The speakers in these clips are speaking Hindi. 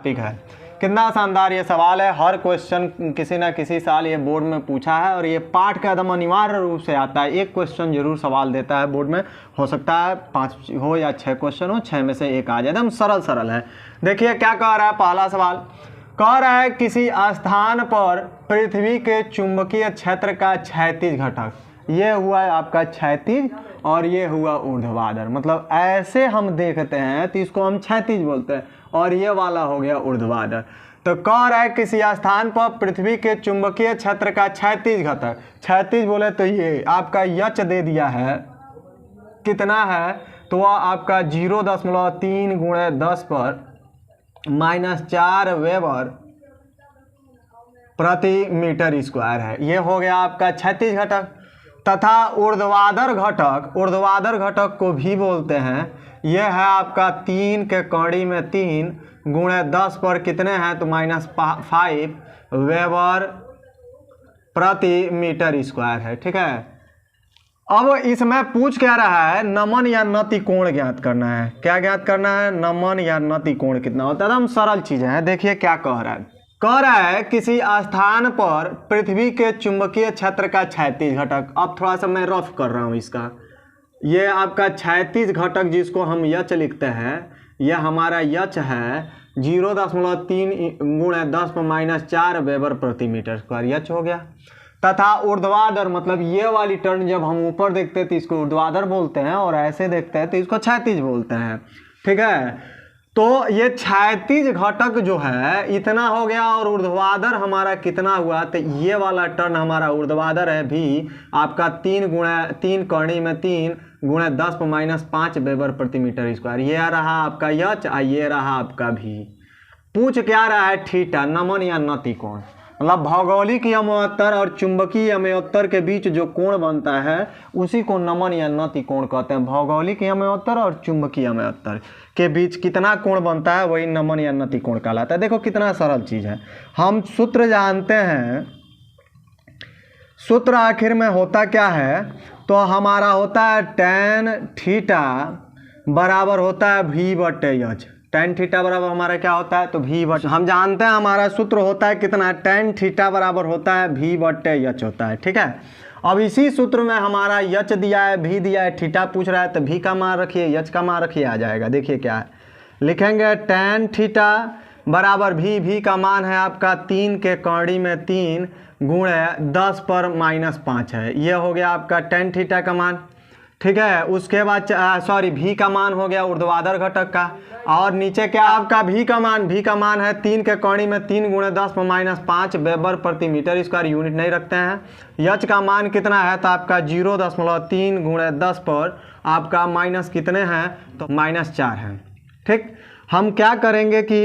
टॉपिक है। कितना शानदार ये सवाल है, हर क्वेश्चन किसी ना किसी साल ये बोर्ड में पूछा है और ये पाठ का एकदम अनिवार्य रूप से आता है। एक क्वेश्चन जरूर सवाल देता है बोर्ड में, हो सकता है 5 हो या 6 क्वेश्चन हो, 6 में से एक आ जाए। एकदम सरल है। देखिए क्या कह रहा है पहला सवाल, कह रहा है किसी स्थान पर पृथ्वी के चुंबकीय क्षेत्र का क्षैतिज घटक, ये हुआ है आपका क्षैतिज और ये हुआ ऊर्ध्वाधर। मतलब ऐसे हम देखते हैं तो इसको हम क्षैतिज बोलते हैं और ये वाला हो गया ऊर्ध्वाधर। तो कह रहा है किसी स्थान पर पृथ्वी के चुंबकीय क्षेत्र का क्षैतिज घटक, क्षैतिज बोले तो ये आपका यच दे दिया है, कितना है तो वह आपका 0.3 × 10 पर -4 वेबर प्रति मीटर स्क्वायर है। ये हो गया आपका क्षैतिज घटक। तथा ऊर्ध्वाधर घटक को भी बोलते हैं, यह है आपका 3 के कड़ी में 3 × 10 पर कितने हैं तो -5 वेबर प्रति मीटर स्क्वायर है। ठीक है, अब इसमें पूछ क्या रहा है, नमन या नति कोण ज्ञात करना है। क्या ज्ञात करना है, नमन या नति कोण कितना होता है। एकदम सरल चीजें हैं। देखिए क्या कह रहा है किसी स्थान पर पृथ्वी के चुंबकीय क्षेत्र का क्षैतिज घटक। अब थोड़ा सा मैं रफ कर रहा हूँ इसका, ये आपका क्षैतिज घटक जिसको हम यच लिखते हैं, यह हमारा यच है 0.3 × 10 पर -4 वेबर प्रति मीटर स्क्वायर, यच हो गया। तथा ऊर्ध्वाधर मतलब ये वाली टर्न जब हम ऊपर देखते हैं तो इसको ऊर्ध्वाधर बोलते हैं और ऐसे देखते हैं तो इसको क्षैतिज बोलते हैं। ठीक है, तो ये क्षैतिज घटक जो है इतना हो गया और ऊर्ध्वाधर हमारा कितना हुआ, तो ये वाला टर्न हमारा ऊर्ध्वाधर है भी आपका 3 कड़ी में 3 × 10 पर -5 वेबर प्रति मीटर स्क्वायर। ये रहा आपका यच, ये रहा आपका भी। पूछ क्या रहा है, थीटा, नमन या नति कोण। मतलब भौगोलिक यमोत्तर और चुंबकीय यमोत्तर के बीच जो कोण बनता है उसी को नमन या नति कोण कहते हैं। भौगोलिक यमोत्तर और चुंबकीय यमोत्तर के बीच कितना कोण बनता है वही नमन या नति कोण कहलाता है। देखो कितना सरल चीज है, हम सूत्र जानते हैं। सूत्र आखिर में होता क्या है, तो हमारा होता है tan थीटा बराबर होता है v/h। tan थीटा बराबर हमारा क्या होता है तो v/, हम जानते हैं हमारा सूत्र होता है कितना, tan थीटा बराबर होता है v/h होता है। ठीक है, अब इसी सूत्र में हमारा यच दिया है, भी दिया है, थीटा पूछ रहा है तो भी का मान रखिए, यच का मान रखिए, आ जाएगा। देखिए क्या है, लिखेंगे tan थीटा बराबर भी का मान है आपका 3 के कड़ी में 3 × 10 पर -5 है। ये हो गया आपका tan थीटा का मान। ठीक है, उसके बाद भी का मान हो गया ऊर्ध्वाधर घटक का, और नीचे क्या आपका भी का मान है 3 के कड़ी में 3 × 10 पर -5 वेबर प्रति मीटर स्क्वायर, यूनिट नहीं रखते हैं। यच का मान कितना है तो आपका 0.3 × 10 पर आपका माइनस कितने हैं तो -4 है। ठीक, हम क्या करेंगे कि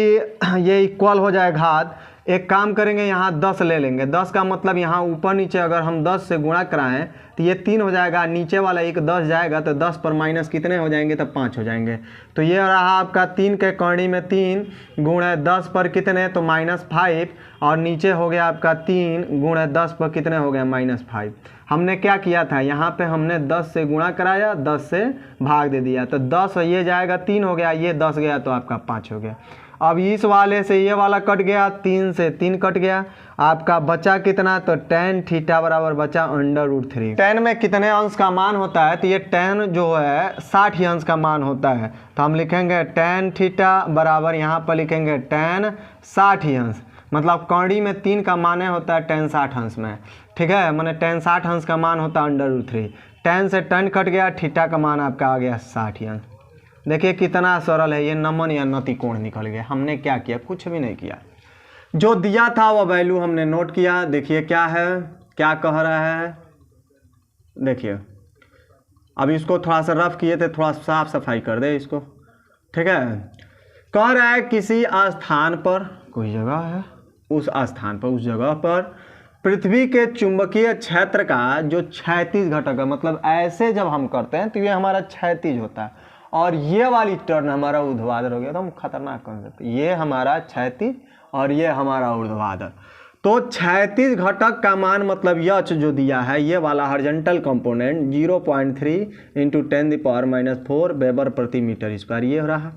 ये इक्वल हो जाए घात, एक काम करेंगे यहाँ 10 ले लेंगे। 10 का मतलब यहाँ ऊपर नीचे अगर हम 10 से गुणा कराएं तो ये 3 हो जाएगा, नीचे वाला एक 10 जाएगा तो 10 पर माइनस कितने हो जाएंगे तो 5 हो जाएंगे। तो ये रहा आपका 3 के कड़ी में 3 × 10 पर कितने तो -5, और नीचे हो गया आपका 3 × 10 पर कितने हो गए -5। हमने क्या किया था, यहाँ पे हमने 10 से गुणा कराया, 10 से भाग दे दिया, तो 10 ये जाएगा 3 हो गया, ये 10 गया तो आपका 5 हो गया। अब इस वाले से ये वाला कट गया, 3 से 3 कट गया, आपका बचा कितना तो tan थीटा बराबर बचा √3। tan में कितने अंश का मान होता है तो ये tan जो है 60 अंश का मान होता है, तो हम लिखेंगे tan थीटा बराबर यहाँ पर लिखेंगे tan 60 अंश, मतलब कड़ी में 3 का मान होता है tan 60 अंश में। ठीक है, मैंने tan 60 अंश का मान होता है √3। tan से tan कट गया, थीटा का मान आपका आ गया 60 अंश। देखिए कितना सरल है, ये नमन या नति कोण निकल गया। हमने क्या किया, कुछ भी नहीं किया, जो दिया था वो वैल्यू हमने नोट किया। देखिए क्या है, क्या कह रहा है, देखिए अब इसको थोड़ा सा रफ किए थे, थोड़ा साफ सफाई कर दे इसको। ठीक है, कह रहा है किसी स्थान पर, कोई जगह है, उस स्थान पर, उस जगह पर पृथ्वी के चुंबकीय क्षेत्र का जो क्षैतिज घटक है, मतलब ऐसे जब हम करते हैं तो ये हमारा क्षैतिज होता है और ये वाली टर्न हमारा ऊर्ध्वाधर हो गया, तो हम खतरनाक कंसेप्ट, ये हमारा क्षैतिज और ये हमारा ऊर्ध्वाधर। तो क्षैतिज घटक का मान मतलब यच जो दिया है, ये वाला हॉरिजॉन्टल कंपोनेंट 0.3 × 10⁻⁴ वेबर प्रति मीटर स्क्वायर, ये हो रहा।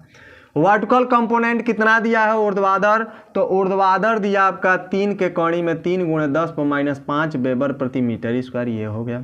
वर्टिकल कंपोनेंट कितना दिया है ऊर्ध्वाधर, तो ऊर्ध्वाधर दिया आपका 3 के कड़ी में 3 × 10⁻5 वेबर प्रति मीटर स्क्वायर, ये हो गया।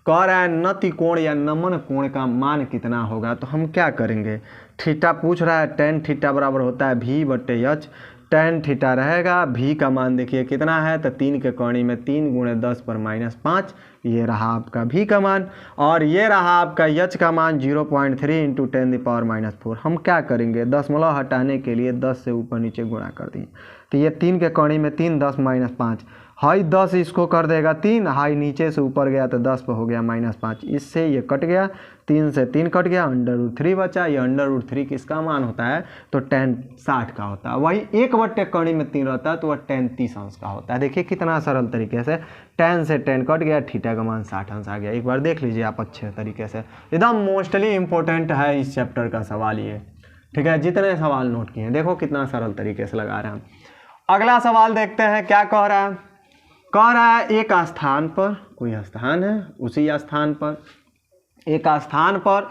कह रहा है नति कोण या नमन कोण का मान कितना होगा, तो हम क्या करेंगे, थीटा पूछ रहा है, tan थीटा बराबर होता है V/H, tan थीटा रहेगा, V का मान देखिए कितना है, तो 3 के कड़ी में 3 × 10⁻5, ये रहा आपका V का मान, और ये रहा आपका H का मान 0.3 × 10⁻⁴। हम क्या करेंगे, दशमलव हटाने के लिए 10 से ऊपर नीचे गुणा कर दिए, तो ये 3 के कड़ी में 3 10-5, हाई 10 इसको कर देगा 3, हाई नीचे से ऊपर गया तो 10 पर हो गया -5, इससे ये कट गया, 3 से 3 कट गया, √3 बचा। ये √3 किसका मान होता है, तो tan 60 का होता है। वही 1/3 में 3 रहता है तो वह tan 30 अंश का होता है। देखिए कितना सरल तरीके से tan से tan कट गया, थीटा का मान 60 अंश आ गया। एक बार देख लीजिए आप अच्छे तरीके से, एकदम मोस्टली इंपॉर्टेंट है इस चैप्टर का सवाल ये, ठीक है। जितने सवाल नोट किए देखो कितना सरल तरीके से लगा रहे हैं। अगला सवाल देखते हैं क्या कह रहा है। कह रहा है एक स्थान पर, कोई स्थान है, उसी स्थान पर एक स्थान पर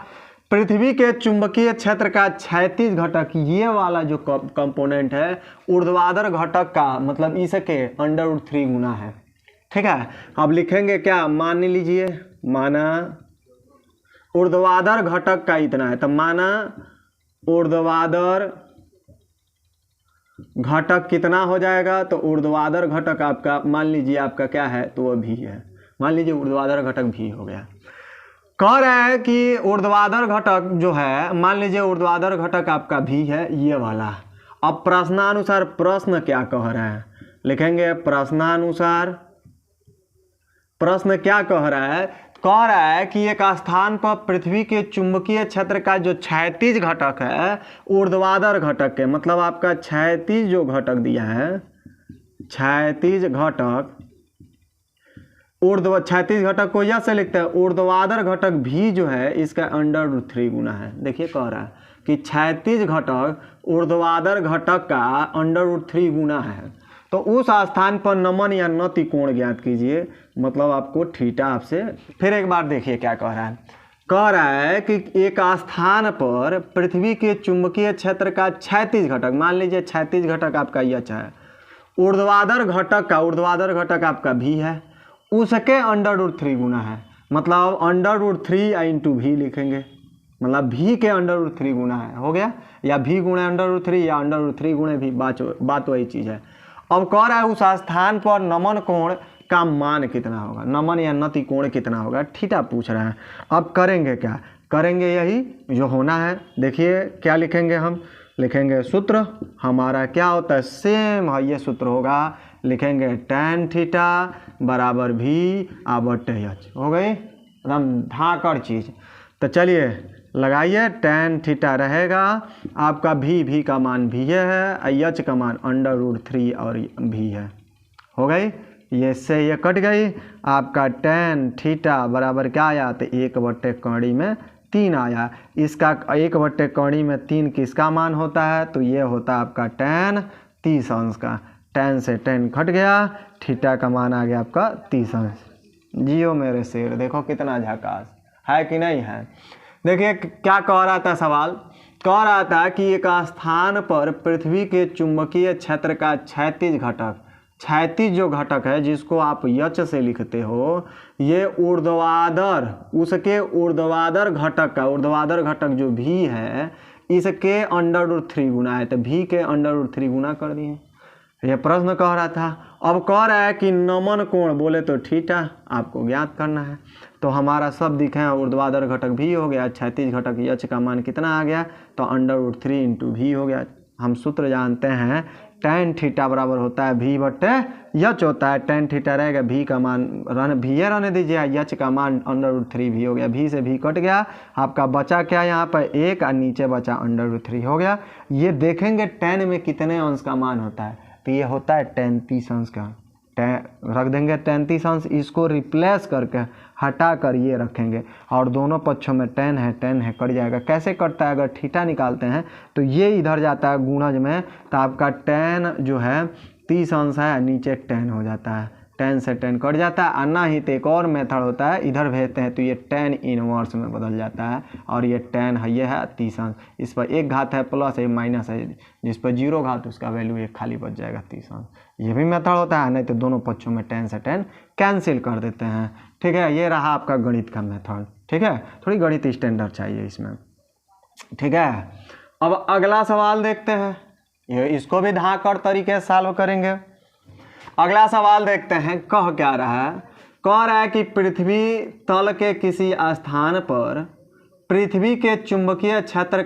पृथ्वी के चुंबकीय क्षेत्र का क्षैतिज घटक, ये वाला जो कंपोनेंट है ऊर्ध्वाधर घटक का मतलब इसके √3 गुना है, ठीक है। अब लिखेंगे क्या, मान लीजिए, माना ऊर्ध्वाधर घटक का इतना है, तो माना ऊर्ध्वाधर घटक कितना हो जाएगा, तो ऊर्ध्वाधर घटक आपका मान लीजिए आपका क्या है, तो वह भी है, मान लीजिए ऊर्ध्वाधर घटक भी हो गया। कह रहा है कि ऊर्ध्वाधर घटक जो है, मान लीजिए ऊर्ध्वाधर घटक आपका भी है ये वाला। अब प्रश्नानुसार प्रश्न क्या कह रहा है, लिखेंगे प्रश्नानुसार प्रश्न क्या कह रहा है, कह रहा है कि एक स्थान पर पृथ्वी के चुंबकीय क्षेत्र का जो क्षैतिज घटक है ऊर्ध्वाधर घटक के, मतलब आपका क्षैतिज जो घटक दिया है, क्षैतिज घटक, क्षैतिज घटक को यह से लिखते हैं, ऊर्ध्वाधर घटक भी जो है इसका √3 गुना है। देखिए कह रहा है कि क्षैतिज घटक ऊर्ध्वाधर घटक का √3 गुना है, तो उस स्थान पर नमन या नति कोण ज्ञात कीजिए, मतलब आपको थीटा आपसे। फिर एक बार देखिए क्या कह रहा है, कह रहा है कि एक स्थान पर पृथ्वी के चुंबकीय क्षेत्र का क्षैतिज घटक, मान लीजिए क्षैतिज घटक आपका यह है, ऊर्ध्वाधर घटक आपका भी है, उसके √3 गुना है, मतलब √3 × V लिखेंगे, मतलब V के √3 गुना है, हो गया, या V गुणे √3 या √3 गुणे V, बात वही चीज़ है। अब कह रहा है उस स्थान पर नमन कोण का मान कितना होगा, नमन या नति कोण कितना होगा, थीटा पूछ रहा है। अब करेंगे क्या, करेंगे यही जो होना है। देखिए क्या लिखेंगे, हम लिखेंगे सूत्र हमारा क्या होता है, सेम है ये सूत्र होगा, लिखेंगे tan थीटा बराबर V/H, हो गई एकदम धाकड़ चीज़। तो चलिए लगाइए, tan थीटा रहेगा आपका V का मान भी है, H का मान √3 और V है, हो गई, ये से ये कट गई, आपका tan थीटा बराबर क्या आया, तो 1/3 में 3 आया। इसका 1/3 में 3 किसका मान होता है, तो ये होता है आपका tan 30 अंश का, tan से tan कट गया, थीटा का मान आ गया आपका 30 अंश। जियो मेरे शेर, देखो कितना झकास है कि नहीं है। देखिए क्या कह रहा था सवाल, कह रहा था कि एक स्थान पर पृथ्वी के चुंबकीय क्षेत्र का क्षैतिज घटक, क्षैतिज जो घटक है जिसको आप H से लिखते हो, ये ऊर्ध्वाधर, उसके ऊर्ध्वाधर घटक का, ऊर्ध्वाधर घटक जो भी है इसके √3 गुना है, तो V के √3 गुना कर दिए। ये प्रश्न कह रहा था। अब कह रहा है कि नमन कोण बोले तो थीटा आपको ज्ञात करना है, तो हमारा सब दिखे हैं, ऊर्ध्वाधर घटक भी हो गया, क्षैतिज घटक H का मान कितना आ गया, तो √3 × V हो गया। हम सूत्र जानते हैं, tan थीटा बराबर होता है V/H होता है, tan थीटा रहेगा, V का मान रहने दीजिए, H का मान √3 V हो गया, V से V कट गया, आपका बचा क्या यहाँ पर 1 और नीचे बचा √3 हो गया। ये देखेंगे tan में कितने अंश का मान होता है, तो ये होता है tan 30 अंश का, रख देंगे tan 30 अंश, इसको रिप्लेस करके हटा कर ये रखेंगे, और दोनों पक्षों में tan है कट जाएगा। कैसे कटता है, अगर थीटा निकालते हैं तो ये इधर जाता है गुणज में, तो आपका tan जो है 30 अंश है, नीचे tan हो जाता है, tan से tan कट जाता है। और ना ही तो एक और मेथड होता है, इधर भेजते हैं तो ये tan इनवर्स में बदल जाता है और ये tan है, ये है 30 अंश, इस पर एक घात है प्लस है माइनस है, जिस पर 0 घात उसका वैल्यू एक खाली बच जाएगा 30 अंश। ये भी मेथड होता है, नहीं तो दोनों पक्षों में tan से tan कैंसिल कर देते हैं। ठीक है, ये रहा आपका गणित का मेथड। ठीक है, थोड़ी गणित स्टैंडर्ड चाहिए इसमें। ठीक है, अब अगला सवाल देखते हैं, ये इसको भी धाकड़ तरीके से सॉल्व करेंगे। अगला सवाल देखते हैं, कह क्या रहा है, कह रहा है कि पृथ्वी तल के किसी स्थान पर पृथ्वी के चुंबकीय क्षेत्र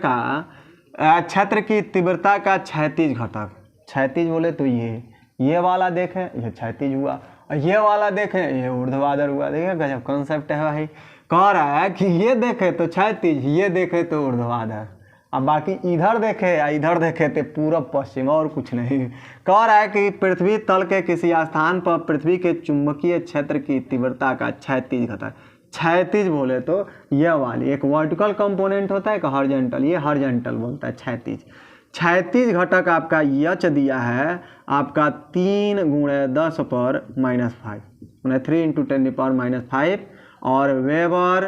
की तीव्रता का क्षैतिज घटक, क्षैतिज बोले तो ये वाला देखें ये क्षैतिज हुआ, और ये वाला देखें ये ऊर्ध्वाधर हुआ। देखिए गजब कॉन्सेप्ट है भाई। कह रहा है कि ये देखे तो क्षैतिज, ये देखे तो ऊर्ध्वाधर, अब बाकी इधर देखे या इधर देखे तो पूरब पश्चिम और कुछ नहीं। कह रहा है कि पृथ्वी तल के किसी स्थान पर पृथ्वी के चुंबकीय क्षेत्र की तीव्रता का क्षैतिज घटक, क्षैतिज बोले तो यह वाली, एक वर्टिकल कंपोनेंट होता है एक हॉरिजॉन्टल, ये हॉरिजॉन्टल बोलता है क्षैतिज। क्षैतिज घटक आपका यच दिया है आपका 3 × 10⁻⁵, मैंने 3 × 10⁻⁵, और वेबर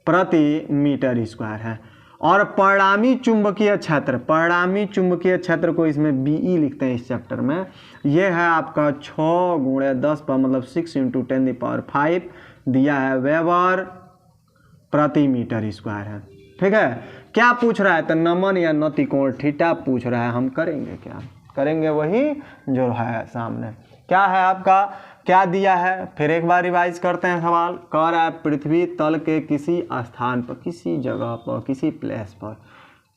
प्रति मीटर स्क्वायर है। और परिणामी चुंबकीय क्षेत्र, परिणामी चुंबकीय क्षेत्र को इसमें बीई लिखते हैं इस चैप्टर में, ये है आपका 6 × 10 पर मतलब 6 × 10⁵ दिया है, वेबर प्रति मीटर स्क्वायर है। ठीक है, क्या पूछ रहा है तो नमन या नतिकोण थीटा पूछ रहा है। हम करेंगे क्या, करेंगे वही जो है सामने। क्या है आपका, क्या दिया है, फिर एक बार रिवाइज करते हैं सवाल। कह रहा है पृथ्वी तल के किसी स्थान पर, किसी जगह पर, किसी प्लेस पर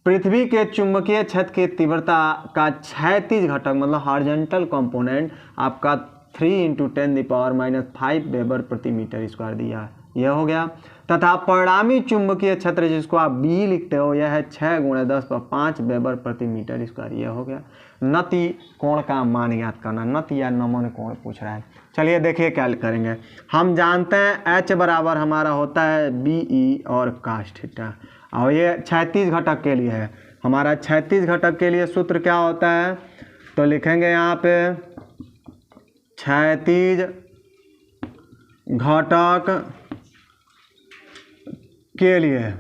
पृथ्वी के चुंबकीय क्षेत्र की तीव्रता का क्षैतिज घटक मतलब हॉरिजॉन्टल कंपोनेंट आपका 3 × 10⁻⁵ वेबर प्रति मीटर स्क्वायर दिया है, यह हो गया। तथा परिणामी चुंबकीय क्षेत्र जिसको आप बी लिखते हो यह है 6 × 10⁵ वेबर प्रति मीटर स्क्वायर, यह हो गया। नति कोण का मान ज्ञात करना, नति या नमन कोण पूछ रहा है। चलिए देखिए क्या करेंगे, हम जानते हैं H बराबर हमारा होता है BE और cos थीटा, और ये क्षैतिज घटक के लिए है। हमारा क्षैतिज घटक के लिए सूत्र क्या होता है, तो लिखेंगे यहाँ पे क्षैतिज घटक के लिए,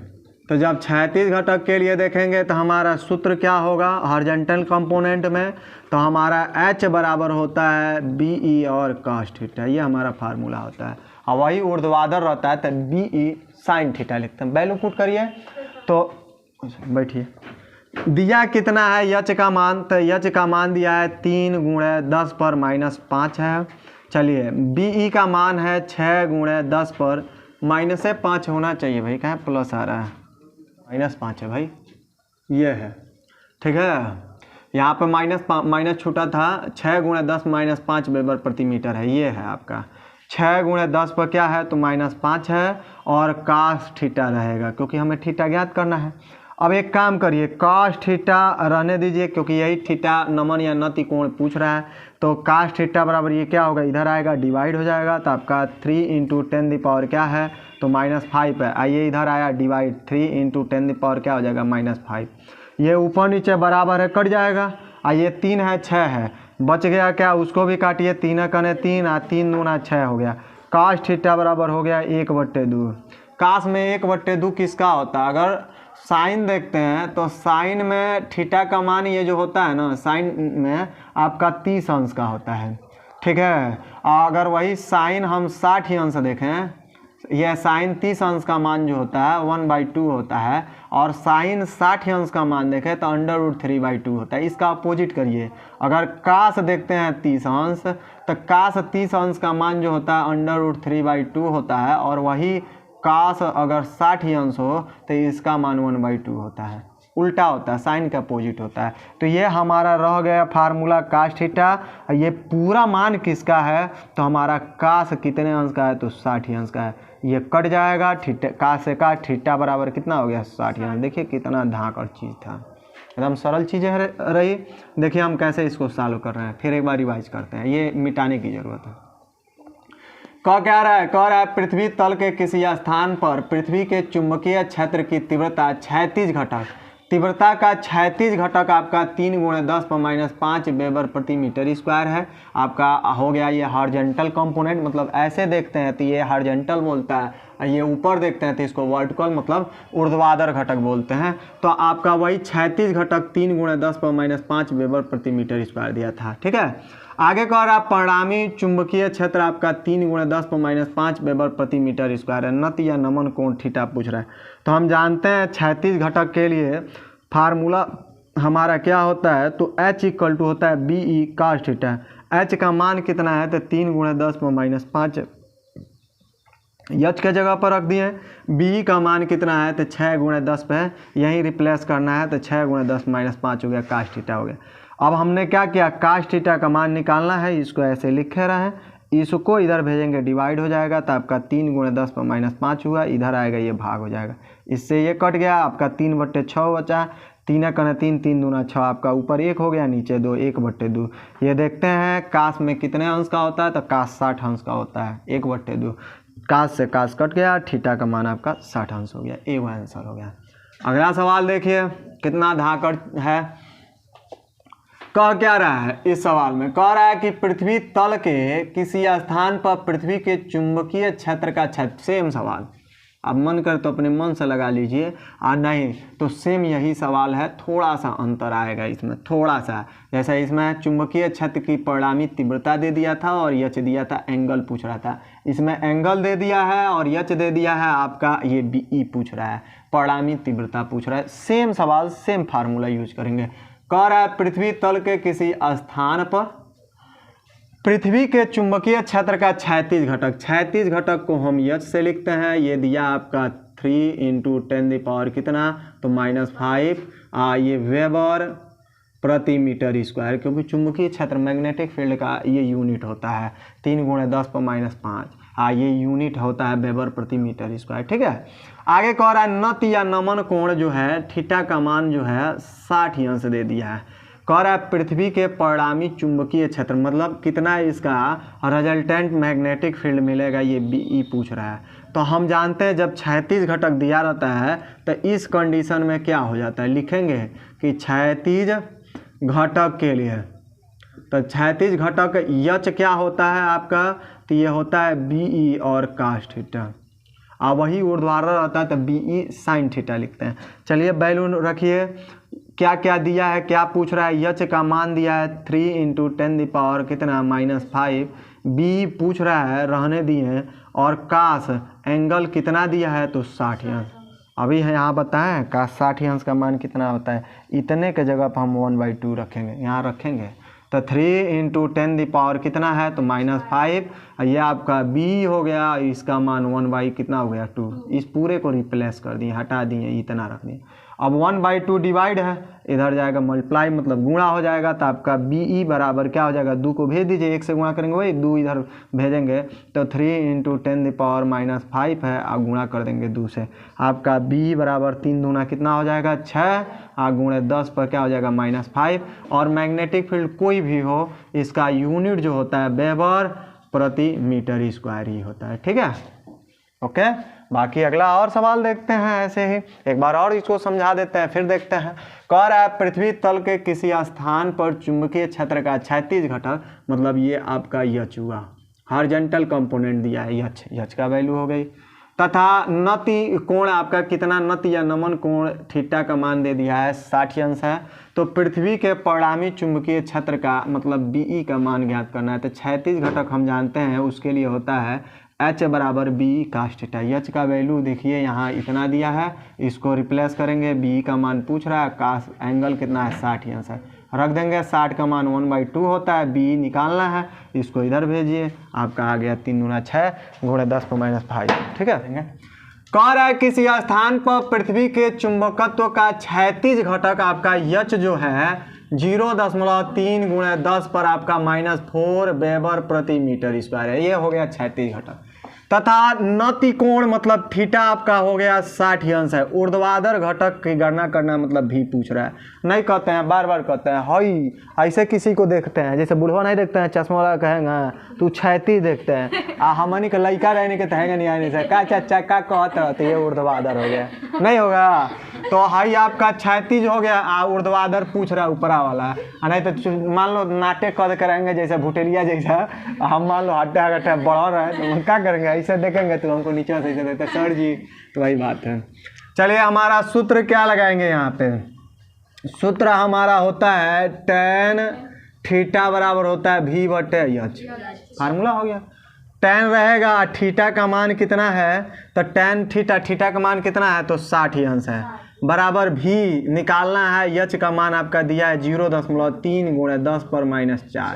तो जब क्षैतिज घटक के लिए देखेंगे तो हमारा सूत्र क्या होगा हॉरिजॉन्टल कंपोनेंट में, तो हमारा H बराबर होता है BE और cos थीटा, ये हमारा फार्मूला होता है। और वही ऊर्ध्वाधर रहता है तो BE sin थीटा लिखते हैं। वैल्यू पुट करिए तो बैठिए, दिया कितना है यच का मान, तो यच का मान दिया है 3 × 10⁻⁵ है। चलिए BE का मान है 6 × 10⁻⁻5 होना चाहिए भाई, कहाँ प्लस आ रहा है, -5 है भाई, ये है। ठीक है, यहाँ पे माइनस छूटा था, 6 × 10⁻5 वेबर प्रति मीटर है, ये है आपका 6 × 10 पर क्या है तो -5 है, और cos थीटा रहेगा क्योंकि हमें थीटा ज्ञात करना है। अब एक काम करिए, cos थीटा रहने दीजिए क्योंकि यही थीटा नमन या नति कोण पूछ रहा है, तो cos थीटा बराबर ये क्या होगा, इधर आएगा डिवाइड हो जाएगा, तो आपका 3 × 10⁻⁵ क्या है तो -5 है, आइए इधर आया डिवाइड, 3 × 10⁻⁵ क्या हो जाएगा -5, ये ऊपर नीचे बराबर है कट जाएगा, आइए 3 है 6 है, बच गया क्या, उसको भी काटिए, 3 कने 3 और 3 दूना 6 हो गया। cos थीटा बराबर हो गया 1/2। cos में 1/2 किसका होता है, अगर साइन देखते हैं तो साइन में थीटा का मान ये जो होता है ना, साइन में आपका 30 अंश का होता है। ठीक है, अगर वही साइन हम 60 अंश देखें, यह साइन 30 अंश का मान जो होता है 1/2 होता है, और साइन 60 अंश का मान देखें तो √3/2 होता है। इसका अपोजिट करिए, अगर कास देखते हैं 30 अंश तो कास 30 अंश का मान जो होता है √3/2 होता है, और वही कास अगर 60 अंश हो तो इसका मान 1/2 होता है, उल्टा होता है, साइन का अपोजिट होता है। तो ये हमारा रह गया फार्मूला cos थीटा। ये पूरा मान किसका है तो हमारा cos कितने अंश का है तो 60 अंश का है, ये कट जाएगा, थीटा cos से का थीटा बराबर कितना हो गया 60 अंश। देखिए कितना धाकड़ चीज़ था, एकदम सरल चीज़ें रही। देखिए हम कैसे इसको सॉल्व कर रहे हैं, फिर एक बार रिवाइज करते हैं, ये मिटाने की ज़रूरत है। क्या रहा है, कह रहा है पृथ्वी तल के किसी स्थान पर पृथ्वी के चुंबकीय क्षेत्र की तीव्रता क्षैतिज घटक तीव्रता का क्षैतिज घटक आपका 3 × 10⁻5 वेबर प्रति मीटर स्क्वायर है। आपका हो गया ये हॉरिजॉन्टल कंपोनेंट, मतलब ऐसे देखते हैं तो ये हॉरिजॉन्टल बोलता है, और ये ऊपर देखते हैं तो इसको वर्टिकल मतलब ऊर्ध्वाधर घटक बोलते हैं। तो आपका वही क्षैतिज घटक 3 × 10⁻5 वेबर प्रति मीटर स्क्वायर दिया था। ठीक है, आगे कह रहा परिणामी चुंबकीय क्षेत्र आपका 3 × 10⁻5 वेबर प्रति मीटर स्क्वायर है। नत या नमन कोण थीटा पूछ रहा है। तो हम जानते हैं क्षैतिज घटक के लिए फार्मूला हमारा क्या होता है, तो H = होता है BE cos थीटा। H का मान कितना है, तो 3 × 10⁻5 H के जगह पर रख दिए। BE का मान कितना है, तो 6 × 10 पे यहीं रिप्लेस करना है, तो 6 × 10⁻5 हो गया, cos थीटा हो गया। अब हमने क्या किया, cos थीटा का मान निकालना है, इसको ऐसे लिखे रहे, इसको इधर भेजेंगे डिवाइड हो जाएगा, तो आपका 3 × 10⁻5 हुआ, इधर आएगा ये भाग हो जाएगा, इससे ये कट गया, आपका 3/6 बचा। 3 × 3 3 दूना 6, आपका ऊपर 1 हो गया, नीचे 2, 1/2। ये देखते हैं कास में कितने अंश का होता है, तो कास 60 अंश का होता है, 1/2। कास से कास कट गया, थीटा का मान आपका 60 अंश हो गया, ए वो आंसर हो गया। अगला सवाल देखिए कितना धाकड़ है। कह क्या रहा है इस सवाल में, कह रहा है कि पृथ्वी तल के किसी स्थान पर पृथ्वी के चुंबकीय क्षेत्र का क्षेत्र, सेम सवाल, अब मन करे तो अपने मन से लगा लीजिए, और नहीं तो सेम यही सवाल है, थोड़ा सा अंतर आएगा इसमें, थोड़ा सा। जैसा इसमें चुंबकीय क्षेत्र की परिणामी तीव्रता दे दिया था और यच दिया था, एंगल पूछ रहा था। इसमें एंगल दे दिया है और यच दे दिया है, आपका ये BE पूछ रहा है, परिणामी तीव्रता पूछ रहा है। सेम सवाल, सेम फार्मूला यूज करेंगे। कह रहा है पृथ्वी तल के किसी स्थान पर पृथ्वी के चुंबकीय क्षेत्र का क्षैतिज घटक, क्षैतिज घटक को हम H से लिखते हैं, ये दिया आपका 3 × 10⁻, कितना, तो -5, ये वेबर प्रति मीटर स्क्वायर, क्योंकि चुंबकीय क्षेत्र मैग्नेटिक फील्ड का ये यूनिट होता है 3 × 10⁻5, ये यूनिट होता है वेबर प्रति मीटर स्क्वायर। ठीक है, आगे कह रहा है नत या नमन कोण जो है थीटा का मान जो है 60 अंश दे दिया है। कह रहा है पृथ्वी के परिणामी चुंबकीय क्षेत्र, मतलब कितना इसका रिजल्टेंट मैग्नेटिक फील्ड मिलेगा, ये BE पूछ रहा है। तो हम जानते हैं जब क्षैतिज घटक दिया रहता है तो इस कंडीशन में क्या हो जाता है, लिखेंगे कि क्षैतिज घटक के लिए, तो क्षैतिज घटक H क्या होता है आपका, तो ये होता है BE और cos थीटा, और वही ऊर्ध्वाधर रहता है तो BE sin थीटा लिखते हैं। चलिए बैलून रखिए, क्या क्या दिया है, क्या पूछ रहा है, H का मान दिया है 3 × 10⁻, कितना, -5। BE पूछ रहा है, रहने दिए, और cos एंगल कितना दिया है, तो 60 अंश। अभी यहाँ बताएं cos 60 अंश का मान कितना होता है, इतने के जगह पर हम 1/2 रखेंगे, यहाँ रखेंगे, तो 3 × 10⁻, कितना है, तो -5, ये आपका BE हो गया, इसका मान 1/ कितना हो गया, 2। इस पूरे को रिप्लेस कर दिए, हटा दिए, इतना रख दिए। अब 1/2 डिवाइड है, इधर जाएगा मल्टीप्लाई, मतलब गुणा हो जाएगा, तो आपका BE बराबर क्या हो जाएगा, 2 को भेज दीजिए, 1 से गुणा करेंगे वही 2 इधर भेजेंगे, तो 3 × 10⁻⁻5 है, और गुणा कर देंगे 2 से, आपका BE बराबर 3 दूना कितना हो जाएगा, 6, और गुणे 10 पर क्या हो जाएगा, -5। और मैग्नेटिक फील्ड कोई भी हो, इसका यूनिट जो होता है वेबर प्रति मीटर स्क्वायर ही होता है। ठीक है, ओके। बाकी अगला और सवाल देखते हैं, ऐसे ही एक बार और इसको समझा देते हैं, फिर देखते हैं। कह रहा है पृथ्वी तल के किसी स्थान पर चुंबकीय क्षेत्र का क्षैतिज घटक, मतलब ये आपका H हुआ, हॉरिजॉन्टल कंपोनेंट दिया है H का वैल्यू हो गई, तथा नति कोण आपका कितना, नत या नमन कोण थीटा का मान दे दिया है 60 अंश है। तो पृथ्वी के परिणामी चुंबकीय क्षेत्र का मतलब BE का मान ज्ञात करना है। तो क्षैतिज घटक हम जानते हैं, उसके लिए होता है H बराबर BE cos थीटा। H का वैल्यू देखिए यहाँ इतना दिया है, इसको रिप्लेस करेंगे, BE का मान पूछ रहा है, cos एंगल कितना है 60 अंश है, रख देंगे, 60 का मान 1/2 होता है, BE निकालना है, इसको इधर भेजिए, आपका आ गया 3 दूना 6 गुणे 10⁻5। ठीक है, कह रहा है किसी स्थान पर पृथ्वी के चुंबकत्व का क्षैतिज घटक आपका H जो है 0.3 × 10 पर आपका -4 वेबर प्रति मीटर स्क्वायर है। ये हो गया क्षैतिज घटक। तथा नतिकोण मतलब थीटा आपका हो गया 60 अंश है। ऊर्ध्वाधर घटक की गणना करना मतलब भी पूछ रहा है, नहीं कहते हैं, बार बार कहते हैं हई ऐसे किसी को देखते हैं, जैसे बुढ़वा नहीं देखते हैं चश्मा वाला कहेंगे तू क्षैतिज देखते हैं, हमनी के लड़का रहने के तहेंगे नहीं आने से का चाचा का कहते रहते ये ऊर्ध्वाधर हो गया, नहीं होगा। तो हई आपका क्षैतिज हो गया, ऊर्ध्वाधर पूछ रहा है ऊपरा वाला, नहीं तो मान लो नाटे कद करेंगे जैसे भुटेलिया जैसा, हम मान लो हट्टा गट्टा बढ़ रहा है तो हम क्या करेंगे, ऐसे देखेंगे तो हमको नीचे से ऐसे देते सर जी, तो वही बात है। चलिए हमारा सूत्र क्या लगाएंगे यहाँ पे, सूत्र हमारा होता है tan थीटा बराबर होता है v बटे एच, फार्मूला हो गया। tan रहेगा, थीटा का मान कितना है, तो tan थीटा, थीटा का मान कितना है तो 60 अंश है, बराबर v निकालना है, एच का मान आपका दिया है 0.3 गुणे 10⁻⁴।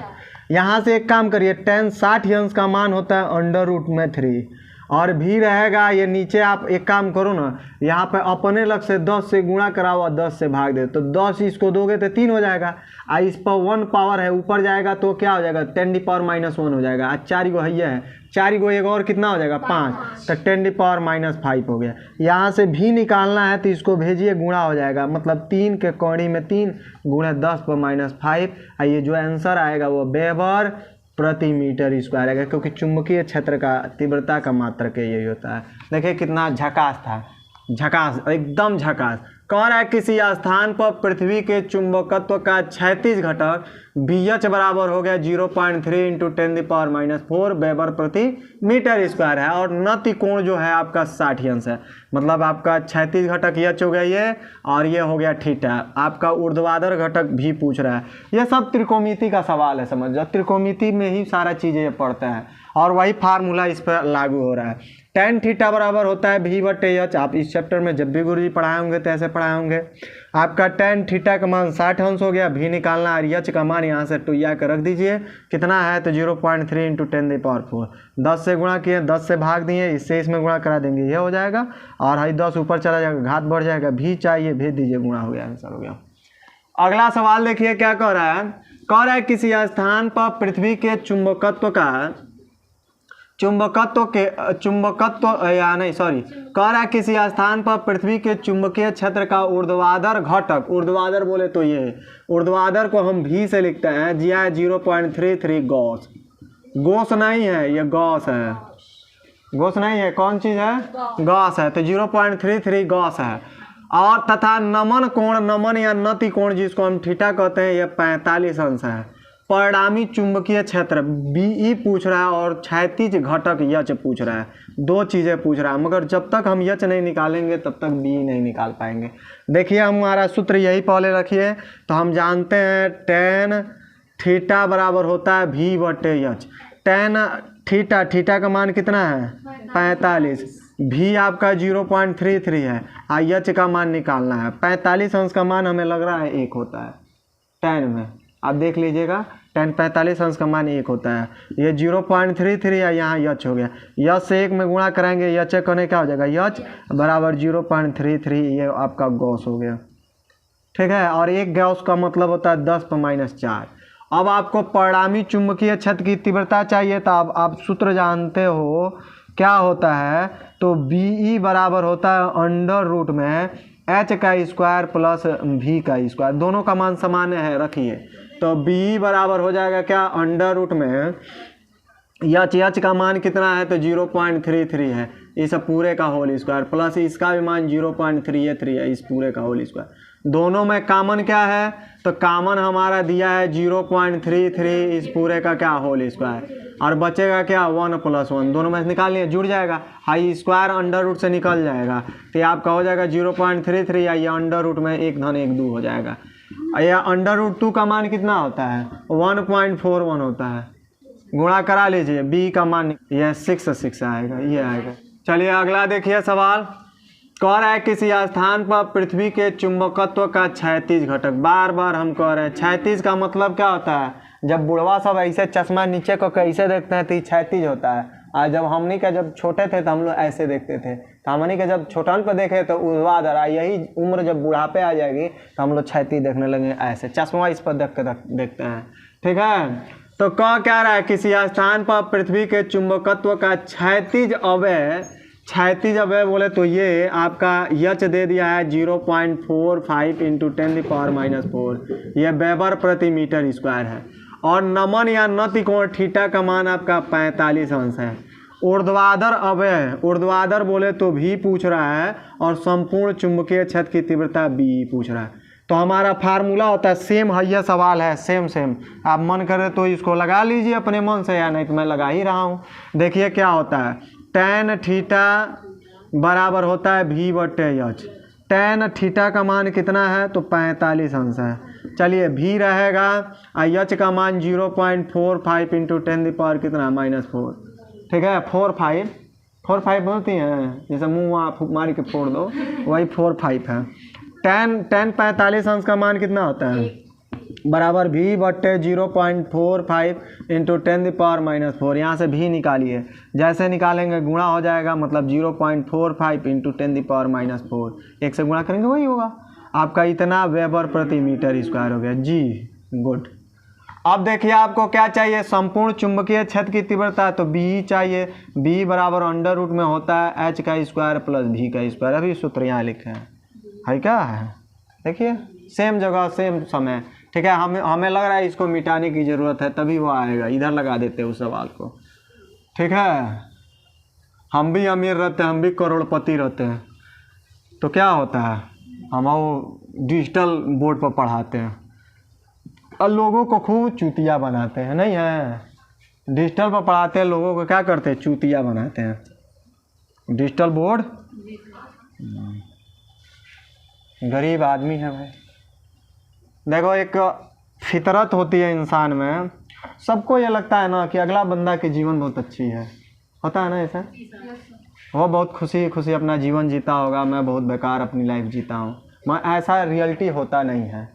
यहाँ से एक काम करिए, tan 60 अंश का मान होता है √3 और भी रहेगा ये नीचे, आप एक काम करो ना, यहाँ पे अपने लग से 10 से गुणा कराओ और 10 से भाग दे, तो 10 इसको दोगे तो 3 हो जाएगा, इस पर 1 पावर है ऊपर जाएगा तो क्या हो जाएगा 10⁻⁻1 हो जाएगा, आज 4 गो है 4 गो एक और कितना हो जाएगा 5, तो 10⁻⁵ हो गया। यहाँ से भी निकालना है तो इसको भेजिए गुणा हो जाएगा, मतलब 3 के कौड़ी में 3 गुणे 10⁻⁵, ये जो आंसर आएगा वो वेबर प्रति मीटर स्क्वायर आएगा, क्योंकि चुंबकीय क्षेत्र का तीव्रता का मात्रक यही होता है। देखिए कितना झकास था, झकास एकदम झकास। कह रहा है किसी स्थान पर पृथ्वी के चुंबकत्व का क्षैतिज घटक BH बराबर हो गया 0.3 × 10⁻⁴ वेबर प्रति मीटर स्क्वायर है, और नतिकोण जो है आपका 60 अंश है, मतलब आपका क्षैतिज घटक H हो गया ये, और ये हो गया थीटा, आपका ऊर्ध्वाधर घटक भी पूछ रहा है। ये सब त्रिकोणमिति का सवाल है, समझ जाओ, त्रिकोणमिति में ही सारा चीज़ें पढ़ते हैं और वही फार्मूला इस पर लागू हो रहा है। tan थीटा बराबर होता है v बटे एच, आप इस चैप्टर में जब भी गुरुजी पढ़ाए होंगे तो ऐसे पढ़ाए होंगे। आपका tan थीटा का मान 60 अंश हो गया, भी निकालना है, एच का मान यहाँ से टुया कर रख दीजिए, कितना है तो 0.3 × 10⁻⁴, 10 से गुणा किए, 10 से भाग दिए, इससे इसमें गुणा करा देंगे, ये हो जाएगा, और हाई 10 ऊपर चला जाएगा, घात बढ़ जाएगा, भी चाहिए भेज दीजिए, गुणा हो गया, आंसर हो गया। अगला सवाल देखिए क्या कह रहा है, कह रहा है किसी स्थान पर पृथ्वी के कह रहा है किसी स्थान पर पृथ्वी के चुंबकीय क्षेत्र का ऊर्ध्वाधर घटक, ऊर्ध्वाधर बोले तो ये ऊर्ध्वाधर को हम भी से लिखते हैं, दिया है 0.33 गॉस, गोस नहीं है ये गॉस है, गोस नहीं है, कौन चीज़ है गॉस है, तो 0.33 गॉस है, और तथा नमन कोण, नमन या नति कोण जिसको हम थीटा कहते हैं, ये 45 अंश है। परिणामी चुंबकीय क्षेत्र BE पूछ रहा है और क्षैतिज घटक एच पूछ रहा है, दो चीज़ें पूछ रहा है, मगर जब तक हम एच नहीं निकालेंगे तब तक BE नहीं निकाल पाएंगे। देखिए हमारा सूत्र यही पहले रखिए, तो हम जानते हैं tan थीटा बराबर होता है v बटे एच, tan थीटा, थीटा का मान कितना है 45, भी आपका 0.33 है, एच का मान निकालना है, 45 अंश का मान हमें लग रहा है 1 होता है tan में, आप देख लीजिएगा tan 45 अंश का मान 1 होता है, ये 0.33 है, यहाँ एच हो गया, एच से 1 में गुणा कराएंगे, एच करने क्या हो जाएगा एच बराबर 0.33, ये आपका गॉस हो गया, ठीक है, और एक गॉस का मतलब होता है 10⁻⁴। अब आपको परिणामी चुंबकीय क्षेत्र की तीव्रता चाहिए, तो आप सूत्र जानते हो क्या होता है, तो BE बराबर होता है अंडर रूट में h का स्क्वायर प्लस v का स्क्वायर, दोनों का मान समान है, रखिए, तो BE बराबर हो जाएगा क्या अंडर रूट में एच का मान कितना है तो 0.33 है, इस पूरे का होल स्क्वायर प्लस इसका भी मान 0.33 है, इस पूरे का होल स्क्वायर, दोनों में कॉमन क्या है तो कॉमन हमारा दिया है 0.33, इस पूरे का क्या होल स्क्वायर, और बचेगा क्या 1 + 1, दोनों में निकाल लिए जुड़ जाएगा, हाई स्क्वायर अंडर रूट से निकल जाएगा, तो ये आपका हो जाएगा 0.33, या ये अंडर रूट में 1 धन 1 2 हो जाएगा, या अंडर रूट 2 का मान कितना होता है 1.41 होता है, गुणा करा लीजिए, बी का मान यह 6 आएगा, ये आएगा। चलिए अगला देखिए सवाल, कह रहा है किसी स्थान पर पृथ्वी के चुंबकत्व का क्षैतिज घटक, बार बार हम कह रहे हैं क्षैतिज का मतलब क्या होता है, जब बुढ़वा सब ऐसे चश्मा नीचे को कैसे देखते हैं तो क्षैतिज होता है, और जब हमनी के जब छोटे थे तो हम लोग ऐसे देखते थे, तो हमनी के जब छोटन पर देखे तो ऊर्ध्वाधर, यही उम्र जब बुढ़ापे आ जाएगी तो हम लोग क्षैतिज देखने लगे, ऐसे चश्मा इस पर देखते हैं, ठीक है। तो कह क्या रहा है, किसी स्थान पर पृथ्वी के चुंबकत्व का क्षैतिज अवयव बोले तो ये आपका यच दे दिया है 0.45 इंटू 10⁻⁴, यह वेबर प्रति मीटर स्क्वायर है। और नमन या नति कोण थीटा का मान आपका 45 अंश है। ऊर्ध्वाधर बोले तो भी पूछ रहा है, और संपूर्ण चुंबकीय क्षेत्र की तीव्रता बी पूछ रहा है। तो हमारा फार्मूला होता है सेम है, यह सवाल है सेम। आप मन करे तो इसको लगा लीजिए अपने मन से, या नहीं तो मैं लगा ही रहा हूँ। देखिए क्या होता है, tan थीटा बराबर होता है v/h। tan थीटा का मान कितना है, तो 45 अंश है। चलिए v रहेगा, h का मान 0.45 इंटू 10⁻⁴, ठीक है। 4 बोलती हैं, जैसे मुँह आप मार के फोड़ दो, वही 4 है। tan 45 अंश का मान कितना होता है, बराबर v/0.45 इंटू 10⁻⁴। यहाँ से भी निकालिए, जैसे निकालेंगे गुणा हो जाएगा, मतलब 0.45 इंटू 10⁻⁴। एक से गुणा करेंगे वही होगा आपका, इतना वेबर प्रति मीटर स्क्वायर हो गया जी। गुड। अब देखिए आपको क्या चाहिए, संपूर्ण चुंबकीय क्षेत्र की तीव्रता, तो बी चाहिए। बी बराबर अंडर रूट में होता है h का स्क्वायर प्लस v का स्क्वायर। अभी सूत्र यहाँ लिखे हैं, है क्या है, देखिए सेम जगह सेम समय, ठीक है। हमें लग रहा है इसको मिटाने की ज़रूरत है, तभी वो आएगा। इधर लगा देते हैं उस सवाल को, ठीक है। हम भी अमीर रहते हैं, हम भी करोड़पति रहते हैं, तो क्या होता है, हम वो डिजिटल बोर्ड पर पढ़ाते हैं और लोगों को खूब चूतिया बनाते हैं, नहीं है। डिजिटल पर पढ़ाते हैं, लोगों को क्या करते हैं, चूतिया बनाते हैं। डिजिटल बोर्ड गरीब आदमी है भाई। देखो एक फितरत होती है इंसान में, सबको ये लगता है ना कि अगला बंदा की जीवन बहुत अच्छी है, होता है ना ऐसा। वो बहुत खुशी अपना जीवन जीता होगा, मैं बहुत बेकार अपनी लाइफ जीता हूँ, मैं ऐसा रियलिटी होता नहीं है।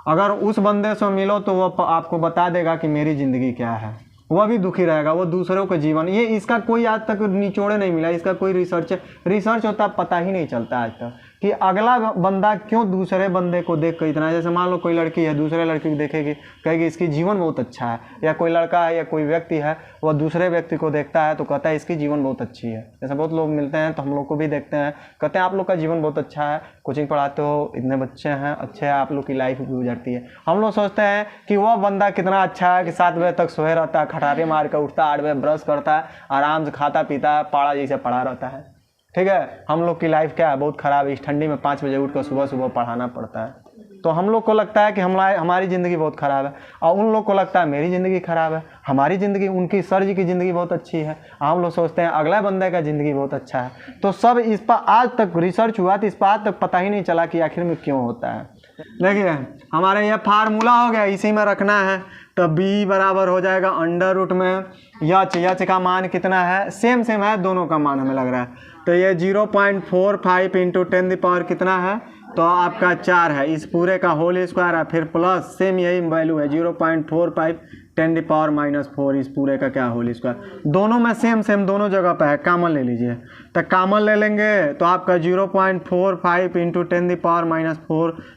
अगर उस बंदे से मिलो तो वो आपको बता देगा कि मेरी ज़िंदगी क्या है, वह भी दुखी रहेगा। वो दूसरों के जीवन, ये इसका कोई आज तक निचोड़े नहीं मिला, इसका कोई रिसर्च होता पता ही नहीं चलता आज तक कि अगला बंदा क्यों दूसरे बंदे को देख कर इतना। जैसे मान लो कोई लड़की है, दूसरे लड़की को देखेगी, कहेगी इसकी जीवन बहुत अच्छा है, या कोई लड़का है या कोई व्यक्ति है, वह दूसरे व्यक्ति को देखता है तो कहता है इसकी जीवन बहुत अच्छी है। जैसे बहुत लोग मिलते हैं तो हम लोग को भी देखते हैं, कहते हैं आप लोग का जीवन बहुत अच्छा है, कोचिंग पढ़ाते हो, इतने बच्चे हैं, अच्छे हैं, आप लोग की लाइफ भी गुजरती है। हम लोग सोचते हैं कि वह बंदा कितना अच्छा है कि 7 बजे तक सोए रहता है, खटारे मार कर उठता है, 8 बजे ब्रश करता है, आराम से खाता पीता है, पाड़ा जैसे पढ़ा रहता है, ठीक है। हम लोग की लाइफ क्या है, बहुत ख़राब है। इस ठंडी में 5 बजे उठ कर सुबह पढ़ाना पड़ता है, तो हम लोग को लगता है कि हमारी ज़िंदगी बहुत ख़राब है, और उन लोग को लगता है मेरी ज़िंदगी ख़राब है। हमारी ज़िंदगी, उनकी सर जी की ज़िंदगी बहुत अच्छी है, हम लोग सोचते हैं अगला बंदे का ज़िंदगी बहुत अच्छा है। तो सब इस पर आज तक रिसर्च हुआ तो इस पर आज तक पता ही नहीं चला कि आखिर में क्यों होता है। देखिए हमारे ये फार्मूला हो गया, इसी में रखना है। तो b बराबर हो जाएगा अंडर रूट में यच का मान कितना है, सेम है, दोनों का मान हमें लग रहा है। तो ये 0.45 इंटू 10 कितना है, तो आपका 4 है, इस पूरे का होल स्क्वायर है, फिर प्लस सेम यही वैल्यू है 0.45 10⁻⁴, इस पूरे का क्या होल स्क्वायर। दोनों में सेम दोनों जगह पे है, कॉमन ले लीजिए। तो कॉमन ले लेंगे तो आपका 0.45 इंटू 10⁻⁴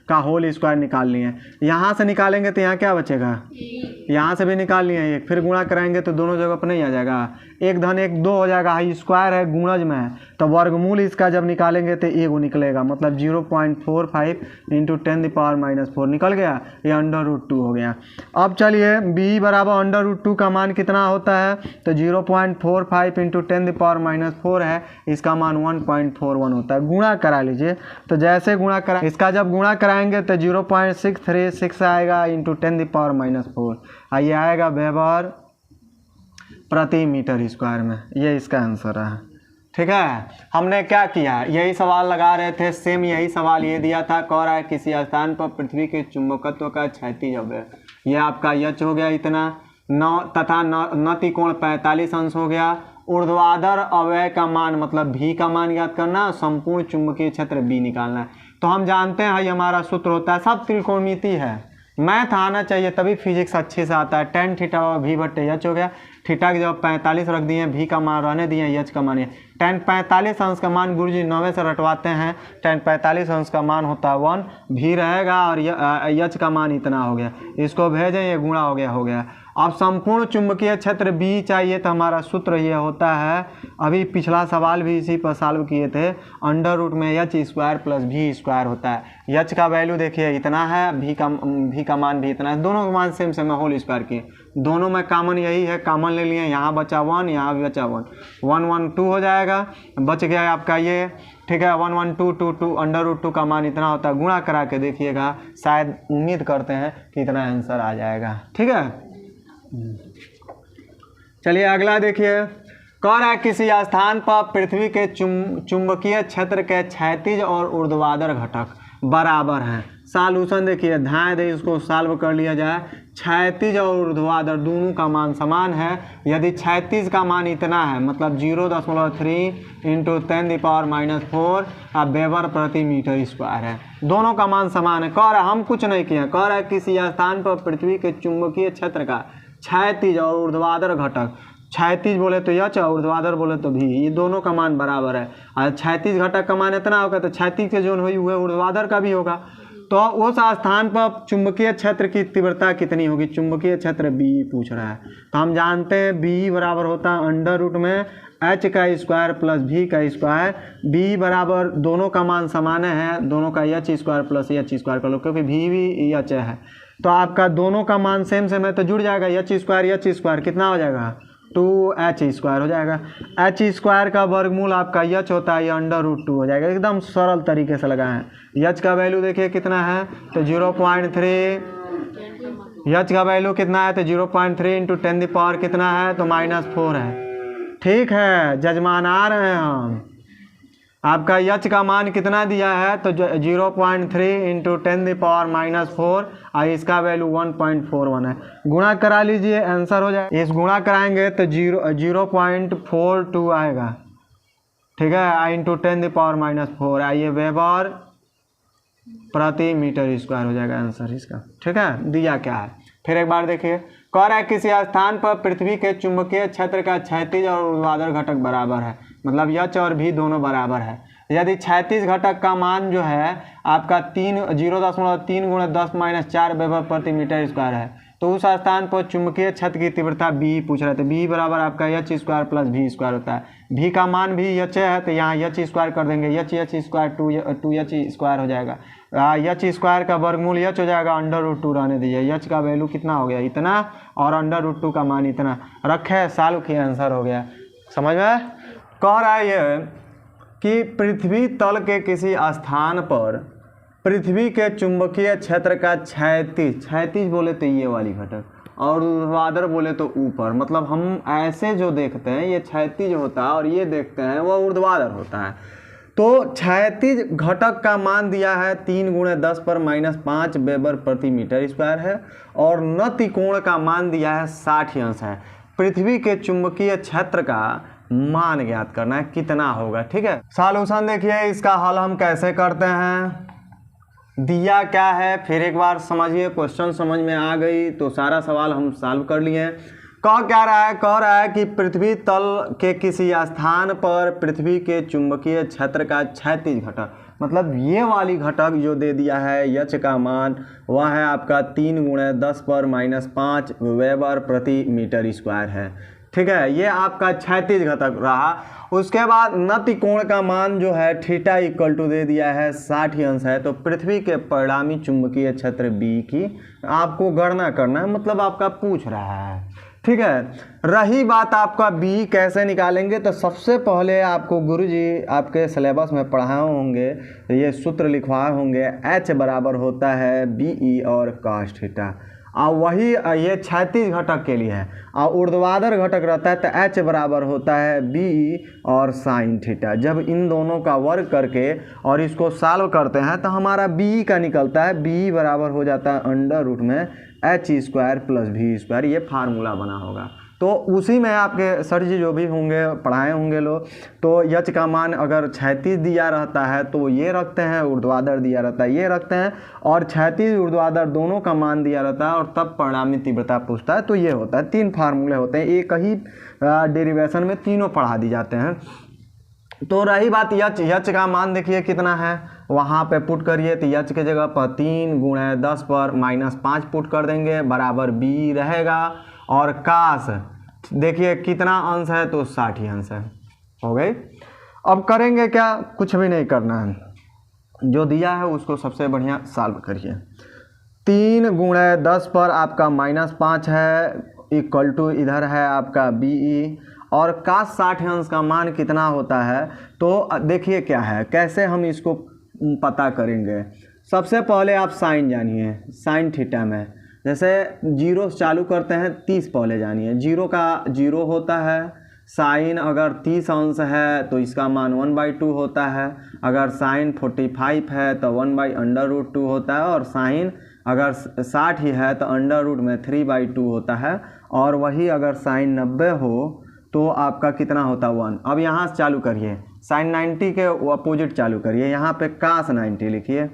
का होल स्क्वायर निकाल लिए। यहाँ से निकालेंगे तो यहाँ क्या बचेगा, यहाँ से भी निकाल लिए एक, फिर गुणा कराएंगे तो दोनों जगह पर नहीं आ जाएगा, 1 धन 1 2 हो जाएगा। स्क्वायर है, गुणज में है, तो वर्गमूल इसका जब निकालेंगे तो 1 निकलेगा, मतलब 0.45 इंटू 10⁻⁴ निकल गया, ये अंडर रूट 2 हो गया। अब चलिए b बराबर अंडर रूट 2 का मान कितना होता है, तो 0.45 इंटू 10⁻⁴ है, इसका मान 1.41 होता है। गुणा करा लीजिए, तो जैसे गुणा करा, इसका जब गुणा कराएंगे तो 0.636 आएगा इंटू 10⁻⁴, ये आएगा वेबर प्रति मीटर स्क्वायर में, ये इसका आंसर है। ठीक है, हमने क्या किया, यही सवाल लगा रहे थे, सेम यही सवाल ये दिया था, कह रहा है किसी स्थान पर पृथ्वी के चुंबकत्व का क्षैतिज अवयव, ये आपका यच हो गया इतना, तथा नति कोण 45 अंश हो गया। ऊर्ध्वाधर अवयव का मान मतलब भी का मान याद करना, संपूर्ण चुंबकीय क्षेत्र बी निकालना है। तो हम जानते हैं ये हमारा सूत्र होता है, सब त्रिकोणमिति है, मैथ आना चाहिए तभी फिजिक्स अच्छे से आता है। tan थीटा v/h हो गया, थीटा की जब 45 रख दिए, भी का मान रहने दिए, h का मान है tan 45 अंश का मान गुरुजी 9 से रटवाते हैं, tan 45 अंश का मान होता है 1, भी रहेगा और h का मान इतना हो गया, इसको भेजें, ये गुणा हो गया। अब संपूर्ण चुंबकीय क्षेत्र बी चाहिए तो हमारा सूत्र ये होता है, अभी पिछला सवाल भी इसी पर सॉल्व किए थे, अंडर रूट में एच स्क्वायर प्लस भी स्क्वायर होता है। एच का वैल्यू देखिए इतना है, भी का मान भी इतना है, दोनों का मान सेम सेम है, होल स्क्वायर किए, दोनों में कॉमन यही है, कॉमन ले लिए, यहाँ बचा 1, यहाँ भी बचा 1, 1 1 2 हो जाएगा, बच गया आपका ये, ठीक है, 1 1 2 2 2, अंडर रूट 2 का मान इतना होता है, गुणा करा के देखिएगा, शायद उम्मीद करते हैं कि इतना आंसर आ जाएगा। ठीक है, चलिए अगला देखिए, कह रहा है किसी स्थान पर पृथ्वी के चुंबकीय क्षेत्र के क्षैतिज और ऊर्ध्वाधर घटक बराबर हैं। सॉल्यूशन देखिए, ध्यान दे, इसको सॉल्व कर लिया जाए। क्षैतिज और ऊर्ध्वाधर दोनों का मान समान है। यदि क्षैतिज का मान इतना है, मतलब 0.3 × 10⁻⁴ वेबर प्रति मीटर स्क्वायर है, दोनों का मान समान है। कह रहा है हम कुछ नहीं किए, कह रहा है किसी स्थान पर पृथ्वी के चुंबकीय क्षेत्र का क्षैतिज और ऊर्ध्वाधर घटक, क्षैतिज बोले तो एच और ऊर्ध्वाधर बोले तो भी, ये दोनों का मान बराबर है। और क्षैतिज घटक का मान इतना होगा तो क्षैतिज के जोन हुई हुए ऊर्ध्वाधर का भी होगा। तो उस स्थान पर चुंबकीय क्षेत्र की तीव्रता कितनी होगी, चुंबकीय क्षेत्र बी पूछ रहा है। तो हम जानते हैं बी बराबर होता है अंडर रूट में एच का स्क्वायर प्लस भी का स्क्वायर। बी बराबर, दोनों का मान समान है, दोनों का H square plus H square कर लो, क्योंकि भी एच है, तो आपका दोनों का मान सेम सेम है तो जुड़ जाएगा, एच स्क्वायर कितना हो जाएगा, 2h स्क्वायर हो जाएगा। एच स्क्वायर का वर्गमूल आपका एच होता है, ये अंडर रूट 2 हो जाएगा। एकदम सरल तरीके से लगाएं। एच का वैल्यू देखिए कितना है तो 0.3, एच का वैल्यू कितना है तो 0.3 × 10⁻⁴ कितना है तो -4 है। ठीक है, जजमान आ रहे हैं हम। आपका एच का मान कितना दिया है तो 0.3 × 10⁻⁴ और इसका वैल्यू 1.41 है। गुणा करा लीजिए, आंसर हो जाए। इस गुणा कराएंगे तो 0.42 आएगा, ठीक है, × 10⁻⁴ आइए वेबर प्रति मीटर स्क्वायर हो जाएगा आंसर इसका। ठीक है, दिया क्या है फिर एक बार देखिए। कह रहा है किसी स्थान पर पृथ्वी के चुंबकीय क्षेत्र का क्षैतिज और ऊर्ध्वाधर घटक बराबर है, मतलब एच और भी दोनों बराबर है। यदि क्षैतिज घटक का मान जो है आपका 0.3 × 10⁻⁴ वेबर प्रति मीटर स्क्वायर है, तो उस स्थान पर चुंबकीय क्षेत्र की तीव्रता बी पूछ रहे थे। बी बराबर आपका एच स्क्वायर प्लस भी स्क्वायर होता है। भी का मान भी एच है तो यहाँ एच स्क्वायर कर देंगे, एच स्क्वायर 2h स्क्वायर हो जाएगा। एच स्क्वायर का वर्गमूल एच हो जाएगा, अंडर रूट 2 रहने दीजिए। एच का वैल्यू कितना हो गया इतना, और अंडर रूट 2 का मान इतना रखे, साल की आंसर हो गया। समझ में? कह रहा है ये कि पृथ्वी तल के किसी स्थान पर पृथ्वी के चुंबकीय क्षेत्र का क्षैतिज बोले तो ये वाली घटक, और ऊर्ध्वाधर बोले तो ऊपर, मतलब हम ऐसे जो देखते हैं ये क्षैतिज होता है और ये देखते हैं वो ऊर्ध्वाधर होता है। तो क्षैतिज घटक का मान दिया है 3 × 10⁻⁵ वेबर प्रति मीटर स्क्वायर है, और नति कोण का मान दिया है 60 अंश है। पृथ्वी के चुंबकीय क्षेत्र का मान ज्ञात करना है कितना होगा। ठीक है, सॉल्यूशन देखिए, इसका हल हम कैसे करते हैं, दिया क्या है फिर एक बार समझिए। क्वेश्चन समझ में आ गई तो सारा सवाल हम सॉल्व कर लिए। कह क्या रहा है, कह रहा है कि पृथ्वी तल के किसी स्थान पर पृथ्वी के चुंबकीय क्षेत्र का क्षैतिज घटक, मतलब ये वाली घटक जो दे दिया है एच का मान, वह है आपका 3 × 10⁻⁵ वेबर प्रति मीटर स्क्वायर है। ठीक है, ये आपका क्षैतिज घटक रहा। उसके बाद नति कोण का मान जो है थीटा = दे दिया है 60 अंश है। तो पृथ्वी के परिणामी चुंबकीय क्षेत्र बी की आपको गणना करना है, मतलब आपका पूछ रहा है। ठीक है, रही बात आपका बी कैसे निकालेंगे, तो सबसे पहले आपको गुरुजी आपके सिलेबस में पढ़ाए होंगे, ये सूत्र लिखवाए होंगे, एच बराबर होता है बीई और cos थीटा, और वही ये क्षैतिज घटक के लिए है। और ऊर्ध्वाधर घटक रहता है तो एच बराबर होता है बी और sin थीटा। जब इन दोनों का वर्ग करके और इसको सॉल्व करते हैं तो हमारा बी का निकलता है, बी बराबर हो जाता है अंडर रूट में एच स्क्वायर प्लस भी स्क्वायर, ये फार्मूला बना होगा। तो उसी में आपके सर जी जो भी होंगे पढ़ाए होंगे लोग, तो एच का मान अगर क्षैतिज दिया रहता है तो ये रखते हैं, ऊर्ध्वाधर दिया रहता है ये रखते हैं, और क्षैतिज ऊर्ध्वाधर दोनों का मान दिया रहता है और तब परिणामी तीव्रता पूछता है, तो ये होता है। 3 फार्मूले होते हैं, एक ही डेरिवेशन में तीनों पढ़ा दी जाते हैं। तो रही बात एच का मान देखिए कितना है, वहाँ पे पुट करिए तो एच के जगह पर 3 × 10⁻⁵ पुट कर देंगे, बराबर बी रहेगा। और काश देखिए कितना अंश है, तो 60 ही अंश है। हो गई। अब करेंगे क्या, कुछ भी नहीं करना है, जो दिया है उसको सबसे बढ़िया सॉल्व करिए। 3 × 10 पर आपका -5 है, इक्वल टू इधर है आपका BE, और काश 60 अंश का मान कितना होता है। तो देखिए क्या है, कैसे हम इसको पता करेंगे। सबसे पहले आप साइन जानिए, साइन थीटा में जैसे 0 चालू करते हैं, 30 पहले जानिए। 0 का 0 होता है, साइन अगर 30 अंश है तो इसका मान 1/2 होता है, अगर साइन 45 है तो 1/√2 होता है, और साइन अगर 60 ही है तो अंडर रूट में 3/2 होता है, और वही अगर साइन 90 हो तो आपका कितना होता है 1। अब यहाँ से चालू करिए, साइन 90 के अपोजिट चालू करिए, यहाँ पे कास 90 लिखिए,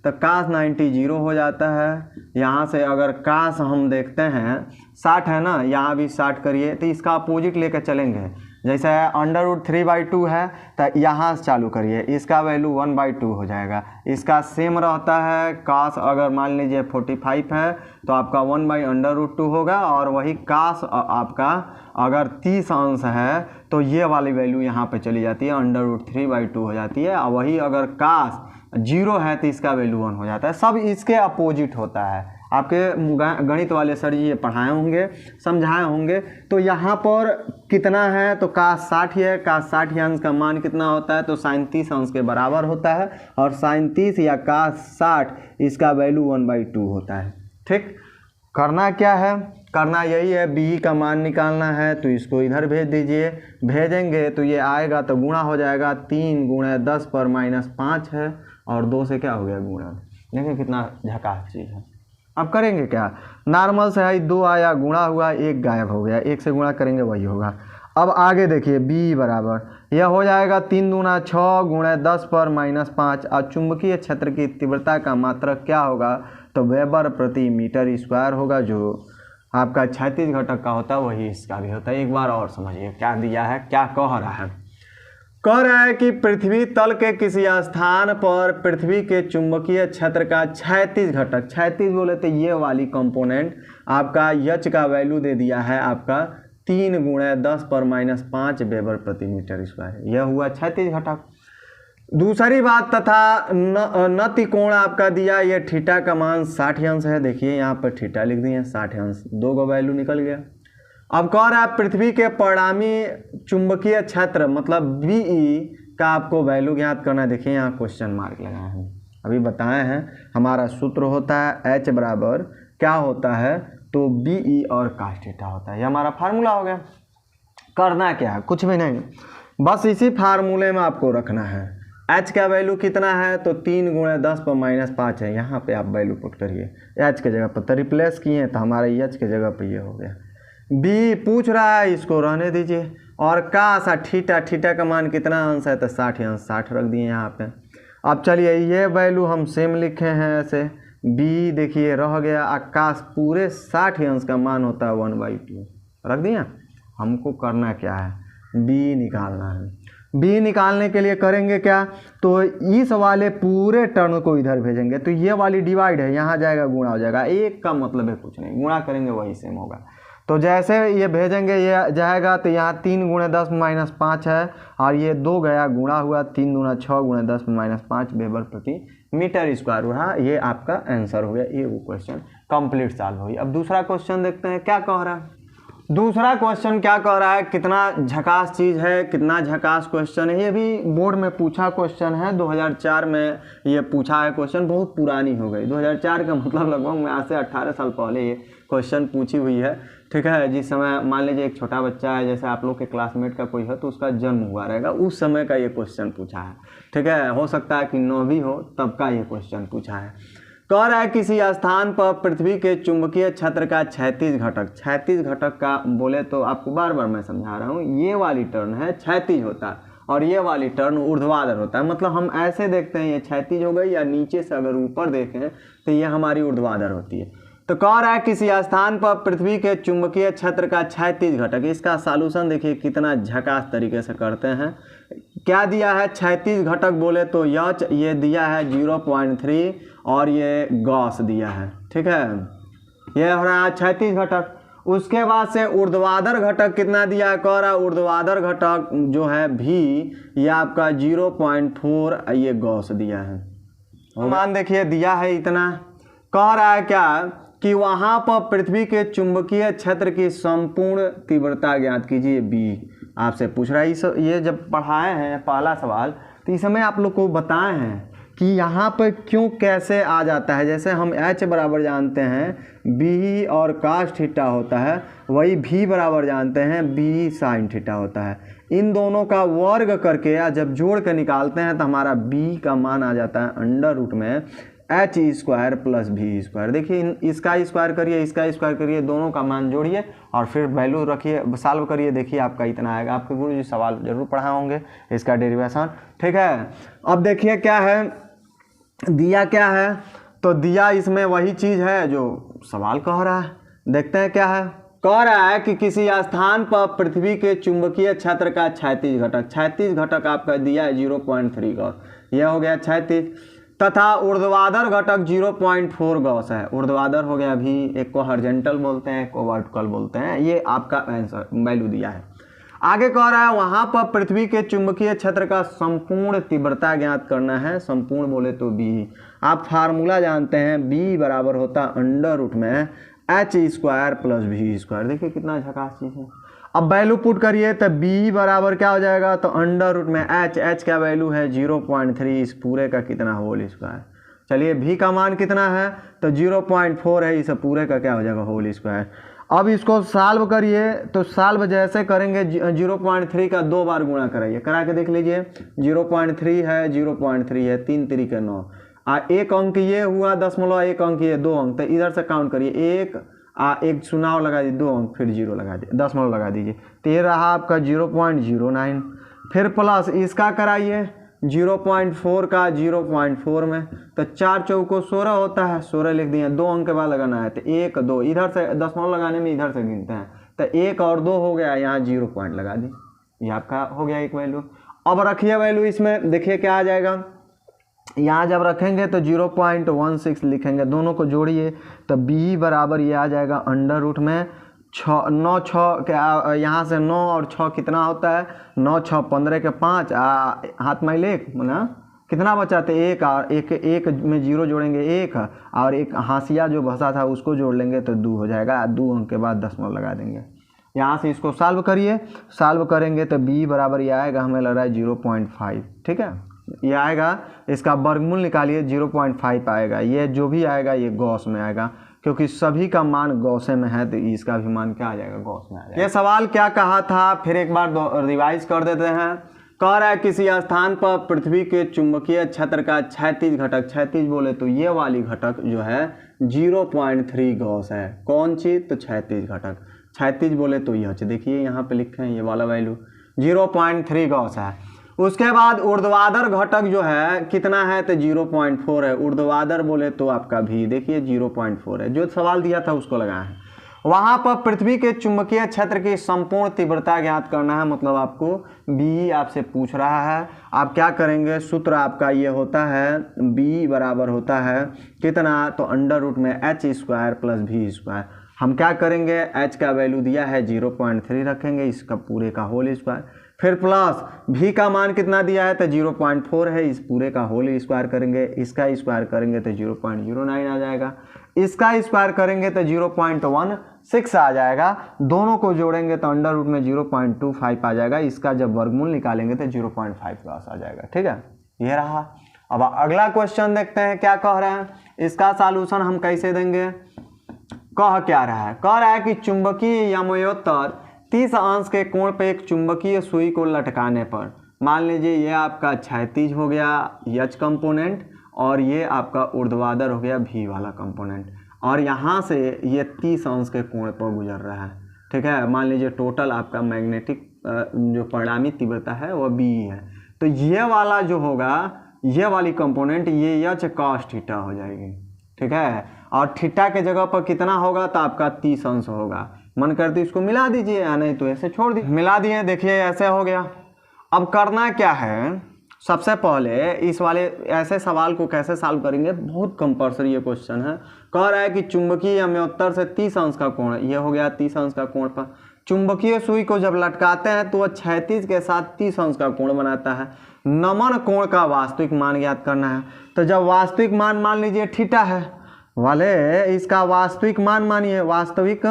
तो कास 90 0 हो जाता है। यहाँ से अगर कास हम देखते हैं 60 है ना, यहाँ भी 60 करिए, तो इसका अपोजिट लेकर चलेंगे। जैसे √3/2 है तो यहाँ से चालू करिए, इसका वैल्यू 1/2 हो जाएगा। इसका सेम रहता है, कास अगर मान लीजिए 45 है तो आपका 1/√2 होगा, और वही कास आपका अगर 30 अंश है तो ये वाली वैल्यू यहाँ पे चली जाती है, √3/2 हो जाती है, और वही अगर कास 0 है तो इसका वैल्यू 1 हो जाता है। सब इसके अपोजिट होता है। आपके गणित वाले सर जी ये पढ़ाए होंगे, समझाए होंगे। तो यहाँ पर कितना है, तो कास 60 है, कास 60 अंश का मान कितना होता है, तो साइन 30 अंश के बराबर होता है, और साइन 30 या कास 60 इसका वैल्यू 1/2 होता है। ठीक, करना क्या है, करना यही है, BE का मान निकालना है, तो इसको इधर भेज दीजिए। भेजेंगे तो ये आएगा तो गुणा हो जाएगा, 3 × 10 पर -5 है, और 2 से क्या हो गया गुणा। देखिए कितना झकास चीज़ है। अब करेंगे क्या, नॉर्मल से है 2 आया, गुणा हुआ, 1 गायब हो गया, 1 से गुणा करेंगे वही होगा। अब आगे देखिए BE बराबर यह हो जाएगा 3 दूना 6 × 10 पर -5, और चुंबकीय क्षेत्र की तीव्रता का मात्रक क्या होगा, तो वेबर प्रति मीटर स्क्वायर होगा, जो आपका क्षैतिज घटक का होता है वही इसका भी होता है। एक बार और समझिए क्या दिया है, क्या कह रहा है। कह रहा है कि पृथ्वी तल के किसी स्थान पर पृथ्वी के चुंबकीय क्षेत्र का क्षैतिज घटक, क्षैतिज बोले तो ये वाली कंपोनेंट आपका H का वैल्यू दे दिया है आपका 3 × 10 पर -5 वेबर प्रति मीटर स्क्वायर, यह हुआ क्षैतिज घटक। दूसरी बात, तथा नति कोण आपका दिया, ये थीटा का मान 60 अंश है। देखिए यहाँ पर थीटा लिख दिए 60 अंश, 2 का वैल्यू निकल गया। अब कह रहा है पृथ्वी के परिणामी चुंबकीय क्षेत्र मतलब BE का आपको वैल्यू ज्ञात करना है। देखिए यहाँ क्वेश्चन मार्क लगाए हैं, अभी बताए हैं। हमारा सूत्र होता है H बराबर क्या होता है, तो BE और cos थीटा होता है। ये हमारा फार्मूला हो गया। करना क्या है, कुछ भी नहीं, बस इसी फार्मूले में आपको रखना है। H का वैल्यू कितना है, तो 3 × 10 पर -5 है, यहाँ पे आप वैल्यू पुट करिए H के जगह पर, तो रिप्लेस किए तो हमारे H के जगह पर ये हो गया। B पूछ रहा है, इसको रहने दीजिए। और कास थीटा, थीटा का मान कितना अंश है, तो 60 अंश, 60 रख दिए यहाँ पे। अब चलिए ये वैल्यू हम सेम लिखे हैं ऐसे, B देखिए रह गया, आकाश पूरे 60 अंश का मान होता है 1/2 रख दिया। हमको करना क्या है, B निकालना है। B निकालने के लिए करेंगे क्या, तो इस वाले पूरे टर्म को इधर भेजेंगे, तो ये वाली डिवाइड है, यहाँ जाएगा गुणा हो जाएगा। एक का मतलब है कुछ नहीं, गुणा करेंगे वही सेम होगा। तो जैसे ये भेजेंगे ये जाएगा, तो यहाँ 3 × 10 -5 है, और ये 2 गया गुणा हुआ, 3 दूना 6 × 10 -5 वेबर प्रति मीटर स्क्वायर हुआ। ये आपका आंसर हो गया। ये वो क्वेश्चन कंप्लीट सॉल्व हुई। अब दूसरा क्वेश्चन देखते हैं क्या कह रहा है। दूसरा क्वेश्चन क्या कह रहा है, कितना झकास चीज़ है, कितना झकास क्वेश्चन है। ये भी बोर्ड में पूछा क्वेश्चन है, 2004 में ये पूछा है क्वेश्चन, बहुत पुरानी हो गई। 2004 का मतलब लगभग आज से 18 साल पहले ये क्वेश्चन पूछी हुई है। ठीक है, जिस समय मान लीजिए एक छोटा बच्चा है, जैसे आप लोग के क्लासमेट का कोई है, तो उसका जन्म हुआ रहेगा, उस समय का ये क्वेश्चन पूछा है। ठीक है, हो सकता है कि 9वीं हो तब का ये क्वेश्चन पूछा है। कह रहा है किसी स्थान पर पृथ्वी के चुंबकीय क्षेत्र का क्षैतिज घटक, क्षैतिज घटक का बोले तो आपको बार बार मैं समझा रहा हूँ, ये वाली टर्न है क्षैतिज होता है, और ये वाली टर्न ऊर्ध्वाधर होता है। मतलब हम ऐसे देखते हैं ये क्षैतिज हो गई, या नीचे से अगर ऊपर देखें तो ये हमारी ऊर्ध्वाधर होती है। तो कह रहा है किसी स्थान पर पृथ्वी के चुंबकीय क्षेत्र का क्षैतिज घटक, इसका सॉल्यूशन देखिए कितना झकास तरीके से करते हैं। क्या दिया है, क्षैतिज घटक बोले तो H ये दिया है 0.3, और ये गॉस दिया है। ठीक है, ये हो रहा है क्षैतिज घटक। उसके बाद से ऊर्ध्वाधर घटक कितना दिया है, कह रहा है ऊर्ध्वाधर घटक जो है भी ये आपका 0.4 ये गॉस दिया है। मान देखिए दिया है इतना, कह रहा है क्या कि वहाँ पर पृथ्वी के चुंबकीय क्षेत्र की संपूर्ण तीव्रता ज्ञात कीजिए बी। आपसे पूछ रहा है ये जब पढ़ाए हैं पहला सवाल तो इस समय आप लोग को बताए हैं कि यहाँ पर क्यों कैसे आ जाता है। जैसे हम H बराबर जानते हैं B और कास थीटा होता है, वही V बराबर जानते हैं B साइन थीटा होता है। इन दोनों का वर्ग करके या जब जोड़ के निकालते हैं तो हमारा B का मान आ जाता है अंडर रूट में H square plus V square. देखिए इसका स्क्वायर करिए, इसका स्क्वायर करिए, दोनों का मान जोड़िए और फिर वैल्यू रखिए, सॉल्व करिए, देखिए आपका इतना आएगा। आपके गुरु जी सवाल जरूर पढ़ाए होंगे इसका डेरिवेशन, ठीक है। अब देखिए क्या है, दिया क्या है, तो दिया इसमें वही चीज़ है जो सवाल कह रहा है। देखते हैं क्या है, कह रहा है कि किसी स्थान पर पृथ्वी के चुंबकीय क्षेत्र का क्षैतिज घटक, क्षैतिज घटक आपका दिया है 0.3 गॉस, यह हो गया क्षैतिज, तथा ऊर्ध्वाधर घटक 0.4 गॉस है। ऊर्ध्वाधर हो गया भी, एक को हॉरिजॉन्टल बोलते हैं, एक को वर्टिकल बोलते हैं। ये आपका आंसर वैल्यू दिया है। आगे कह रहा है वहां पर पृथ्वी के चुंबकीय क्षेत्र का संपूर्ण तीव्रता ज्ञात करना है। संपूर्ण बोले तो बी, आप फार्मूला जानते हैं बी बराबर होता अंडर रूट में H square plus V square. देखिए कितना झकास चीज है। अब वैल्यू पुट करिए तो बी बराबर क्या हो जाएगा, तो अंडर रूट में H का वैल्यू है 0.3, इस पूरे का कितना होल स्क्वायर। चलिए V का मान कितना है, तो 0.4 है, इस पूरे का क्या हो जाएगा होल स्क्वायर। अब इसको सॉल्व करिए, तो सॉल्व जैसे करेंगे 0.3 का 2 बार गुणा कराइए, करा के देख लीजिए। 0.3 है, 0.3 है, 3 3 के 9, एक अंक ये हुआ 0.1 अंक ये 2 अंक, तो इधर से काउंट करिए, एक शून्य लगा दीजिए, 2 अंक, फिर 0 लगा दीजिए, 10 लगा दीजिए, तो ये रहा आपका 0.09। फिर प्लस इसका कराइए 0.4 का 0.4 में, तो 4 चौको 16 होता है, 16 लिख दिए, 2 अंक के बाद लगाना है, तो 1 2, इधर से 10 लगाने में इधर से गिनते हैं, तो 1 और 2 हो गया, यहाँ 0 पॉइंट लगा दी, ये आपका हो गया एक वैल्यू। अब रखिए वैल्यू इसमें, देखिए क्या आ जाएगा, यहाँ जब रखेंगे तो 0.16 लिखेंगे, दोनों को जोड़िए तो b बराबर ये आ जाएगा अंडर रूट में 9 6 के, यहाँ से 9 और 6 कितना होता है, 9 6 15 के 5, हाथ माइल 1 ना, कितना बचा, तो 1 और एक में 0 जोड़ेंगे 1, और एक हाशिया जो बसा था उसको जोड़ लेंगे तो 2 हो जाएगा, 2 अंक के बाद 10 लगा देंगे। यहाँ से इसको सॉल्व करिए, सॉल्व करेंगे तो b बराबर ये आएगा, हमें लग रहा है 0.5, ठीक है, ये आएगा। इसका वर्गमूल निकालिए, 0.5 आएगा, ये जो भी आएगा ये गॉस में आएगा, क्योंकि सभी का मान गॉसे में है, तो इसका भी मान क्या आ जाएगा, गॉस में आ जाएगा। ये सवाल क्या कहा था, फिर एक बार रिवाइज कर देते हैं। कह रहा है किसी स्थान पर पृथ्वी के चुंबकीय क्षेत्र का क्षैतिज घटक, क्षैतिज बोले तो ये वाली घटक जो है 0.3 गॉस है। कौन चीज, तो क्षैतिज घटक, क्षैतिज बोले तो यह, देखिए यहाँ पे लिखे हैं ये वाला वैल्यू 0.3 गॉस है। उसके बाद ऊर्ध्वाधर घटक जो है कितना है, तो 0.4 है। ऊर्ध्वाधर बोले तो आपका भी देखिए 0.4 है, जो सवाल दिया था उसको लगाया है। वहां पर पृथ्वी के चुंबकीय क्षेत्र की संपूर्ण तीव्रता ज्ञात करना है, मतलब आपको बी आपसे पूछ रहा है। आप क्या करेंगे, सूत्र आपका ये होता है बी बराबर होता है कितना, तो अंडर रूट में H square plus V square. हम क्या करेंगे, H का वैल्यू दिया है 0.3 रखेंगे, इसका पूरे का होल स्क्वायर, फिर प्लस V का मान कितना दिया है, तो 0.4 है, इस पूरे का होल स्क्वायर करेंगे, इसका स्क्वायर करेंगे तो 0.09 आ जाएगा, इसका स्क्वायर करेंगे तो 0.16 आ जाएगा, दोनों को जोड़ेंगे तो अंडर रूट में 0.25 आ जाएगा, इसका जब वर्गमूल निकालेंगे तो 0.5 प्लस आ जाएगा, ठीक है, ये रहा। अब अगला क्वेश्चन देखते हैं क्या कह रहे हैं, इसका सॉल्यूशन हम कैसे देंगे। कह क्या रहा है, कह रहा है कि चुंबकीय यमयोत्तर 30 अंश के कोण पे एक चुंबकीय सुई को लटकाने पर, मान लीजिए ये आपका क्षैतिज हो गया H कंपोनेंट, और ये आपका ऊर्ध्वाधर हो गया V वाला कंपोनेंट, और यहाँ से ये 30 अंश के कोण पर गुजर रहा है, ठीक है। मान लीजिए टोटल आपका मैग्नेटिक जो परिणामी तीव्रता है वो B है, तो ये वाला जो होगा, ये वाली कंपोनेंट ये H cos थीटा हो जाएगी, ठीक है, और थीटा के जगह पर कितना होगा, तो आपका 30 अंश होगा। मन करती इसको मिला दीजिए, या नहीं तो ऐसे छोड़ दीजिए, मिला दिए, देखिए ऐसे हो गया। अब करना क्या है, सबसे पहले इस वाले ऐसे सवाल को कैसे सॉल्व करेंगे, बहुत कंपल्सरी ये क्वेश्चन है। कह रहा है कि चुंबकीय अम्योत्तर से 30 अंश का कोण, ये हो गया 30 अंश का कोण पर। चुंबकीय सुई को जब लटकाते हैं तो वह क्षैतिज के साथ 30 अंश का कोण बनाता है। नमन कोण का वास्तविक मान ज्ञात करना है। तो जब वास्तविक मान लीजिए थीटा है वाले, इसका वास्तविक मान मानिए, वास्तविक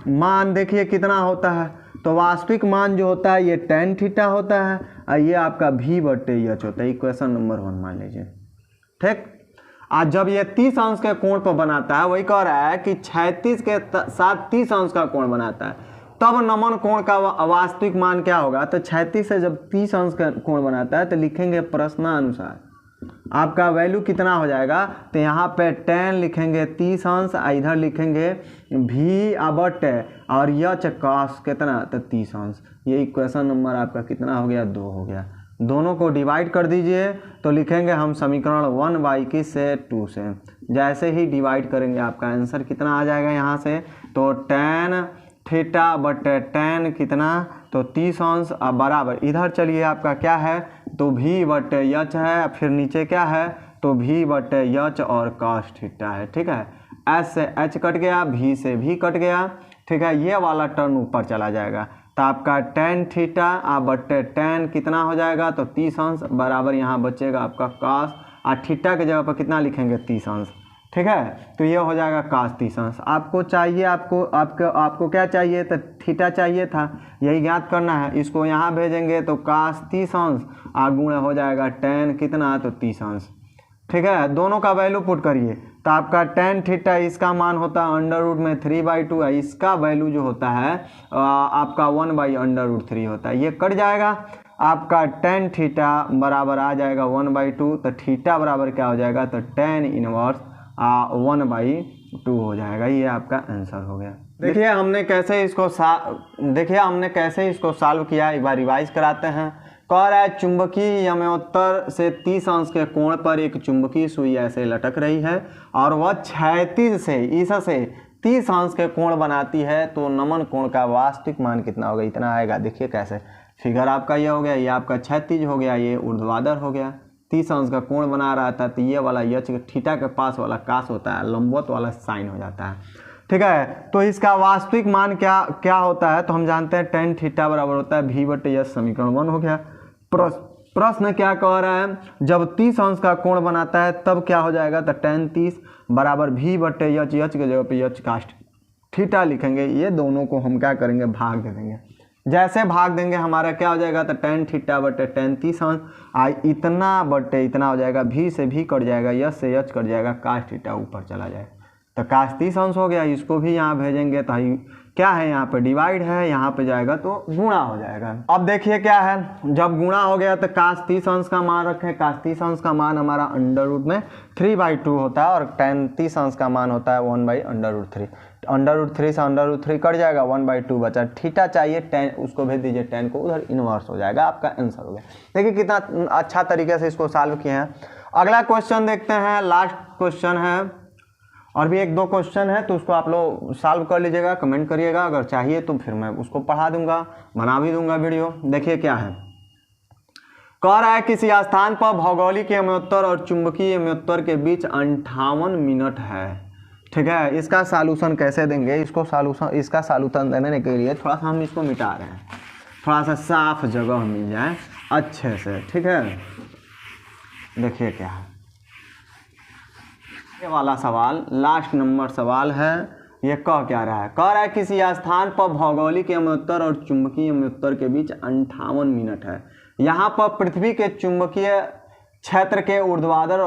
मान देखिए कितना होता है। तो वास्तविक मान जो होता है ये tan थीटा होता है और ये आपका v/h होता है। इक्वेशन नंबर 1 मान लीजिए, ठीक। आज जब ये 30 अंश के कोण पर बनाता है, वही कह रहा है कि क्षैतिज के साथ 30 अंश का कोण बनाता है, तब नमन कोण का वास्तविक मान क्या होगा। तो क्षैतिज से जब 30 अंश का कोण बनाता है तो लिखेंगे प्रश्नानुसार आपका वैल्यू कितना हो जाएगा। तो यहाँ पे tan लिखेंगे 30 अंश, इधर लिखेंगे v/h और यच cos कितना, तो 30 अंश। ये इक्वेशन नंबर आपका कितना हो गया, 2 हो गया। दोनों को डिवाइड कर दीजिए तो लिखेंगे हम समीकरण 1/2 से 2 से। जैसे ही डिवाइड करेंगे आपका आंसर कितना आ जाएगा यहाँ से, तो tan थीटा बटे tan कितना, तो 30 अंश बराबर, इधर चलिए आपका क्या है, तो v/h है, फिर नीचे क्या है, तो v/h और cos थीटा है, ठीक है। s से h कट गया, v से v कट गया, ठीक है। ये वाला टर्म ऊपर चला जाएगा तो आपका tan थीटा बटे tan कितना हो जाएगा, तो 30 अंश बराबर यहाँ बचेगा आपका cos, और थीटा के जगह पर कितना लिखेंगे, 30 अंश, ठीक है। तो ये हो जाएगा cos 30 अंश। आपको चाहिए, आपको क्या चाहिए, तो थीटा चाहिए था, यही ज्ञात करना है। इसको यहाँ भेजेंगे तो cos 30 अंश गुणा हो जाएगा tan कितना, तो 30 अंश, ठीक है। दोनों का वैल्यू पुट करिए तो आपका tan थीटा इसका मान होता है √3/2 है, इसका वैल्यू जो होता है आपका 1/√3 होता है। ये कट जाएगा, आपका tan थीटा बराबर आ जाएगा 1/2, तो थीटा बराबर क्या हो जाएगा, तो tan इनवर्स 1/2 हो जाएगा। ये आपका आंसर हो गया। देखिए हमने कैसे इसको सॉल्व किया, एक बार रिवाइज कराते हैं। कह रहा है चुंबकीय अम्योत्तर से 30 अंश के कोण पर एक चुंबकीय सुई ऐसे लटक रही है और वह क्षैतिज से इससे 30 अंश के कोण बनाती है, तो नमन कोण का वास्तविक मान कितना होगा, इतना आएगा। देखिए कैसे, फिगर आपका ये हो गया, ये आपका क्षैतिज हो गया, ये ऊर्ध्वाधर हो गया, 30 अंश का कोण बना रहा था, तो ये वाला यच थीटा के पास वाला कास होता है, लंबवत वाला साइन हो जाता है, ठीक है। तो इसका वास्तविक मान क्या होता है, तो हम जानते हैं tan थीटा बराबर होता है v/h, समीकरण 1 हो गया। प्रश्न क्या कह रहा है, जब 30 अंश का कोण बनाता है तब क्या हो जाएगा, तो tan 30 बराबर v/h, h के जगह पे h cos थीटा लिखेंगे। ये दोनों को हम क्या करेंगे, भाग दे देंगे। जैसे भाग देंगे हमारा क्या हो जाएगा, तो tan थीटा बटे tan 30 अंश इतना बटे इतना हो जाएगा, v से v कट जाएगा, h से h कट जाएगा, cos थीटा ऊपर चला जाएगा, तो cos 30 अंश हो गया। इसको भी यहाँ भेजेंगे तो क्या है, यहाँ पे डिवाइड है, यहाँ पे जाएगा तो गुणा हो जाएगा। अब देखिए क्या है, जब गुणा हो गया तो cos 30 अंश का मान रखें, cos 30 अंश का मान हमारा √3/2 होता है और tan 30 अंश का मान होता है 1/√3। √3 से √3 कट जाएगा, 1/2 बचा। थीटा चाहिए, tan उसको भेज दीजिए, tan को उधर इनवर्स हो जाएगा, आपका आंसर हो गया। देखिए कितना अच्छा तरीके से इसको सॉल्व किए हैं। अगला क्वेश्चन देखते हैं, लास्ट क्वेश्चन है, और भी 1-2 क्वेश्चन है, तो उसको आप लोग सॉल्व कर लीजिएगा, कमेंट करिएगा, अगर चाहिए तो फिर मैं उसको पढ़ा दूंगा, बना भी दूंगा वीडियो। देखिए क्या है, कह रहा है किसी स्थान पर भौगोलिक अम्योत्तर और चुंबकीय अम्योत्तर के बीच 58 मिनट है, ठीक है। इसका सॉल्यूशन कैसे देंगे, इसका सॉल्यूशन देने के लिए थोड़ा सा हम इसको मिटा रहे हैं, थोड़ा सा साफ जगह मिल जाए अच्छे से, ठीक है। देखिए क्या है, ये वाला सवाल लास्ट नंबर सवाल है। ये कह क्या रहा है, कह रहा है किसी स्थान पर भौगोलिक अम्योत्तर और चुंबकीय अम्योत्तर के बीच 58 मिनट है। यहाँ पर पृथ्वी के चुंबकीय क्षेत्र के ऊर्ध्वाधर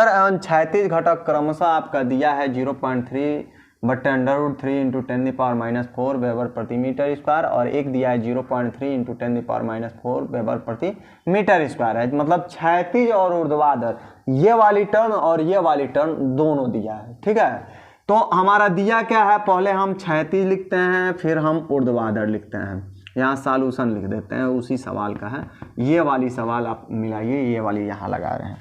एवं क्षैतिज घटक क्रमशः आपका दिया है 0.3/√3 × 10⁻⁴ वेबर प्रति मीटर स्क्वायर, और एक दिया है 0.3 × 10⁻⁴ वेबर प्रति मीटर स्क्वायर है। मतलब क्षैतिज और ऊर्ध्वाधर, ये वाली टर्न और ये वाली टर्न दोनों दिया है, ठीक है। तो हमारा दिया क्या है, पहले हम क्षैतिज लिखते हैं, फिर हम ऊर्ध्वाधर लिखते हैं। यहाँ सॉल्यूशन लिख देते हैं, उसी सवाल का है। ये वाली सवाल आप मिलाइए, ये वाली यहाँ लगा रहे हैं।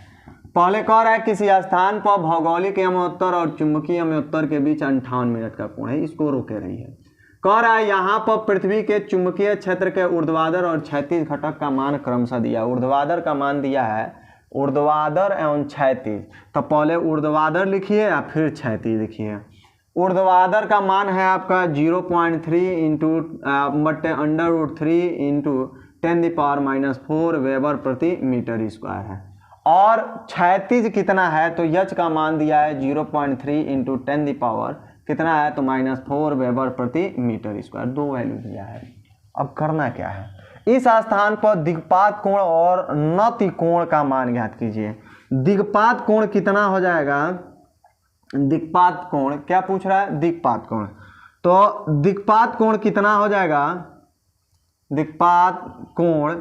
पहले कह रहा है किसी स्थान पर भौगोलिक अम्योत्तर और चुंबकीय अम्योत्तर के बीच 58 मिनट का कोण है, इसको रोके रही है। कह रहा है यहाँ पर पृथ्वी के चुंबकीय क्षेत्र के ऊर्ध्वाधर और क्षैतिज घटक का मान क्रमशः दिया। ऊर्ध्वाधर का मान दिया है, ऊर्ध्वाधर एवं क्षैतिज। तो पहले ऊर्ध्वाधर लिखिए या फिर क्षैतिज लिखिए। ऊर्ध्वाधर का मान है आपका 0.3 इंटू बट्टे √3 इंटू 10⁻⁻4 वेबर प्रति मीटर स्क्वायर है। और क्षैतिज कितना है तो यच का मान दिया है 0.3 इंटू 10 कितना है तो -4 वेबर प्रति मीटर स्क्वायर, दो वैल्यू दिया है। अब करना क्या है, इस स्थान पर दिक्पात कोण और नति कोण का मान ज्ञात कीजिए। दिक्पात कोण कितना हो जाएगा, दिक्पात कोण क्या पूछ रहा है, दिक्पात कोण। तो दिक्पात कोण कितना हो जाएगा, दिक्पात कोण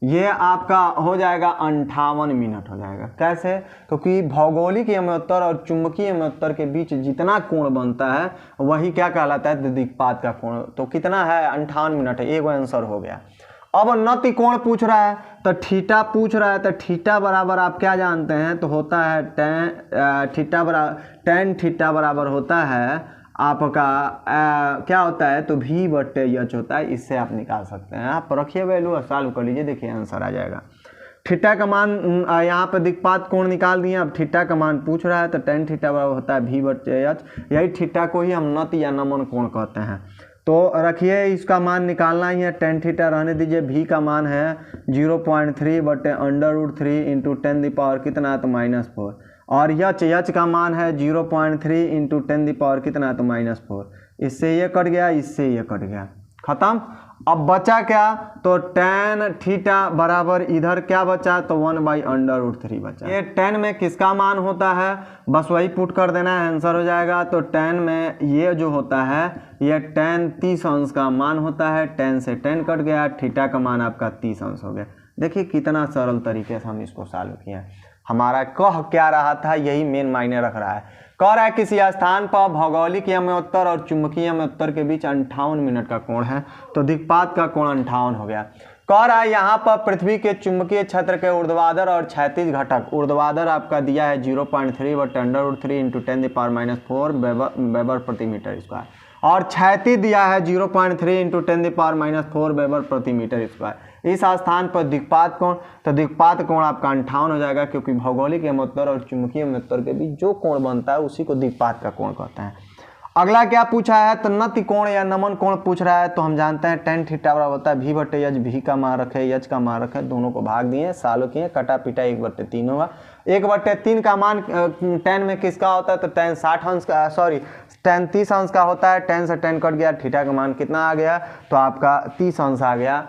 ये आपका हो जाएगा 58 मिनट हो जाएगा। कैसे, क्योंकि भौगोलिक यमोत्तर और चुंबकीय यमोत्तर के बीच जितना कोण बनता है वही क्या कहलाता है, दिक्पात का कोण। तो कितना है 58 मिनट है, एक आंसर हो गया। अब नति कोण पूछ रहा है तो थीटा पूछ रहा है, तो थीटा बराबर आप क्या जानते हैं तो होता है tan थीटा बराबर होता है आपका क्या होता है तो v/h होता है। इससे आप निकाल सकते हैं, आप रखिए वैल्यू और सॉल्व कर लीजिए, देखिए आंसर आ जाएगा। थीटा का मान यहाँ पे दिक्पात कोण निकाल दिए। अब थीटा का मान पूछ रहा है तो tan थीटा बराबर होता है v/h। यही थीटा को ही हम नति या नमन कोण कहते हैं। तो रखिए इसका मान निकालना ही है, tan थीटा रहने दीजिए। v का मान है 0.3 बट्टे √3 इंटू 10 कितना तो -4, और यच का मान है 0.3 इंटू 10 कितना है तो -4। इससे ये कट गया, इससे ये कट गया, खत्म। अब बचा क्या तो tan थीटा बराबर इधर क्या बचा तो 1/√3 बचा। ये tan में किसका मान होता है, बस वही पुट कर देना है, आंसर हो जाएगा। तो tan में ये जो होता है ये tan 30 अंश का मान होता है। tan से tan कट गया, थीटा का मान आपका 30 अंश हो गया। देखिए कितना सरल तरीके से हम इसको सॉल्व किए। हमारा कह क्या रहा था यही मेन मायने रख रहा है। कह रहा है किसी स्थान पर भौगोलिक यमोत्तर और चुंबकीय यमोत्तर के बीच 58 मिनट का कोण है, तो दिक्पात का कोण 58 हो गया। कह रहा है यहाँ पर पृथ्वी के चुंबकीय क्षेत्र के ऊर्ध्वाधर और क्षैतिज घटक, ऊर्ध्वाधर आपका दिया है 0.3 बट्टे √3 इंटू 10⁻⁻4 वेबर प्रति मीटर स्क्वायर, और क्षैतिज दिया है 0.3 इंटू 10⁻⁴ वेबर प्रति मीटर स्क्वायर। इस स्थान पर दिक्पात कोण, तो दिक्पात कोण आपका 58 हो जाएगा, क्योंकि भौगोलिक यमोत्तर और चुंबकीय यमोत्तर के बीच जो कोण बनता है उसी को दिक्पात का कोण कहते हैं। अगला क्या पूछा है तो नति कोण या नमन कोण पूछ रहा है। तो हम जानते हैं tan थीटा बराबर होता है v/h। v का मान रखे, h का मान रखे, दोनों को भाग दिए, सालों किए, कटा पीटा 1/3 होगा। 1/3 का मान tan में किसका होता है तो tan 60 अंश का, सॉरी tan 30 अंश का होता है। tan से tan कट गया, थीटा का मान कितना आ गया तो आपका 30 अंश आ गया।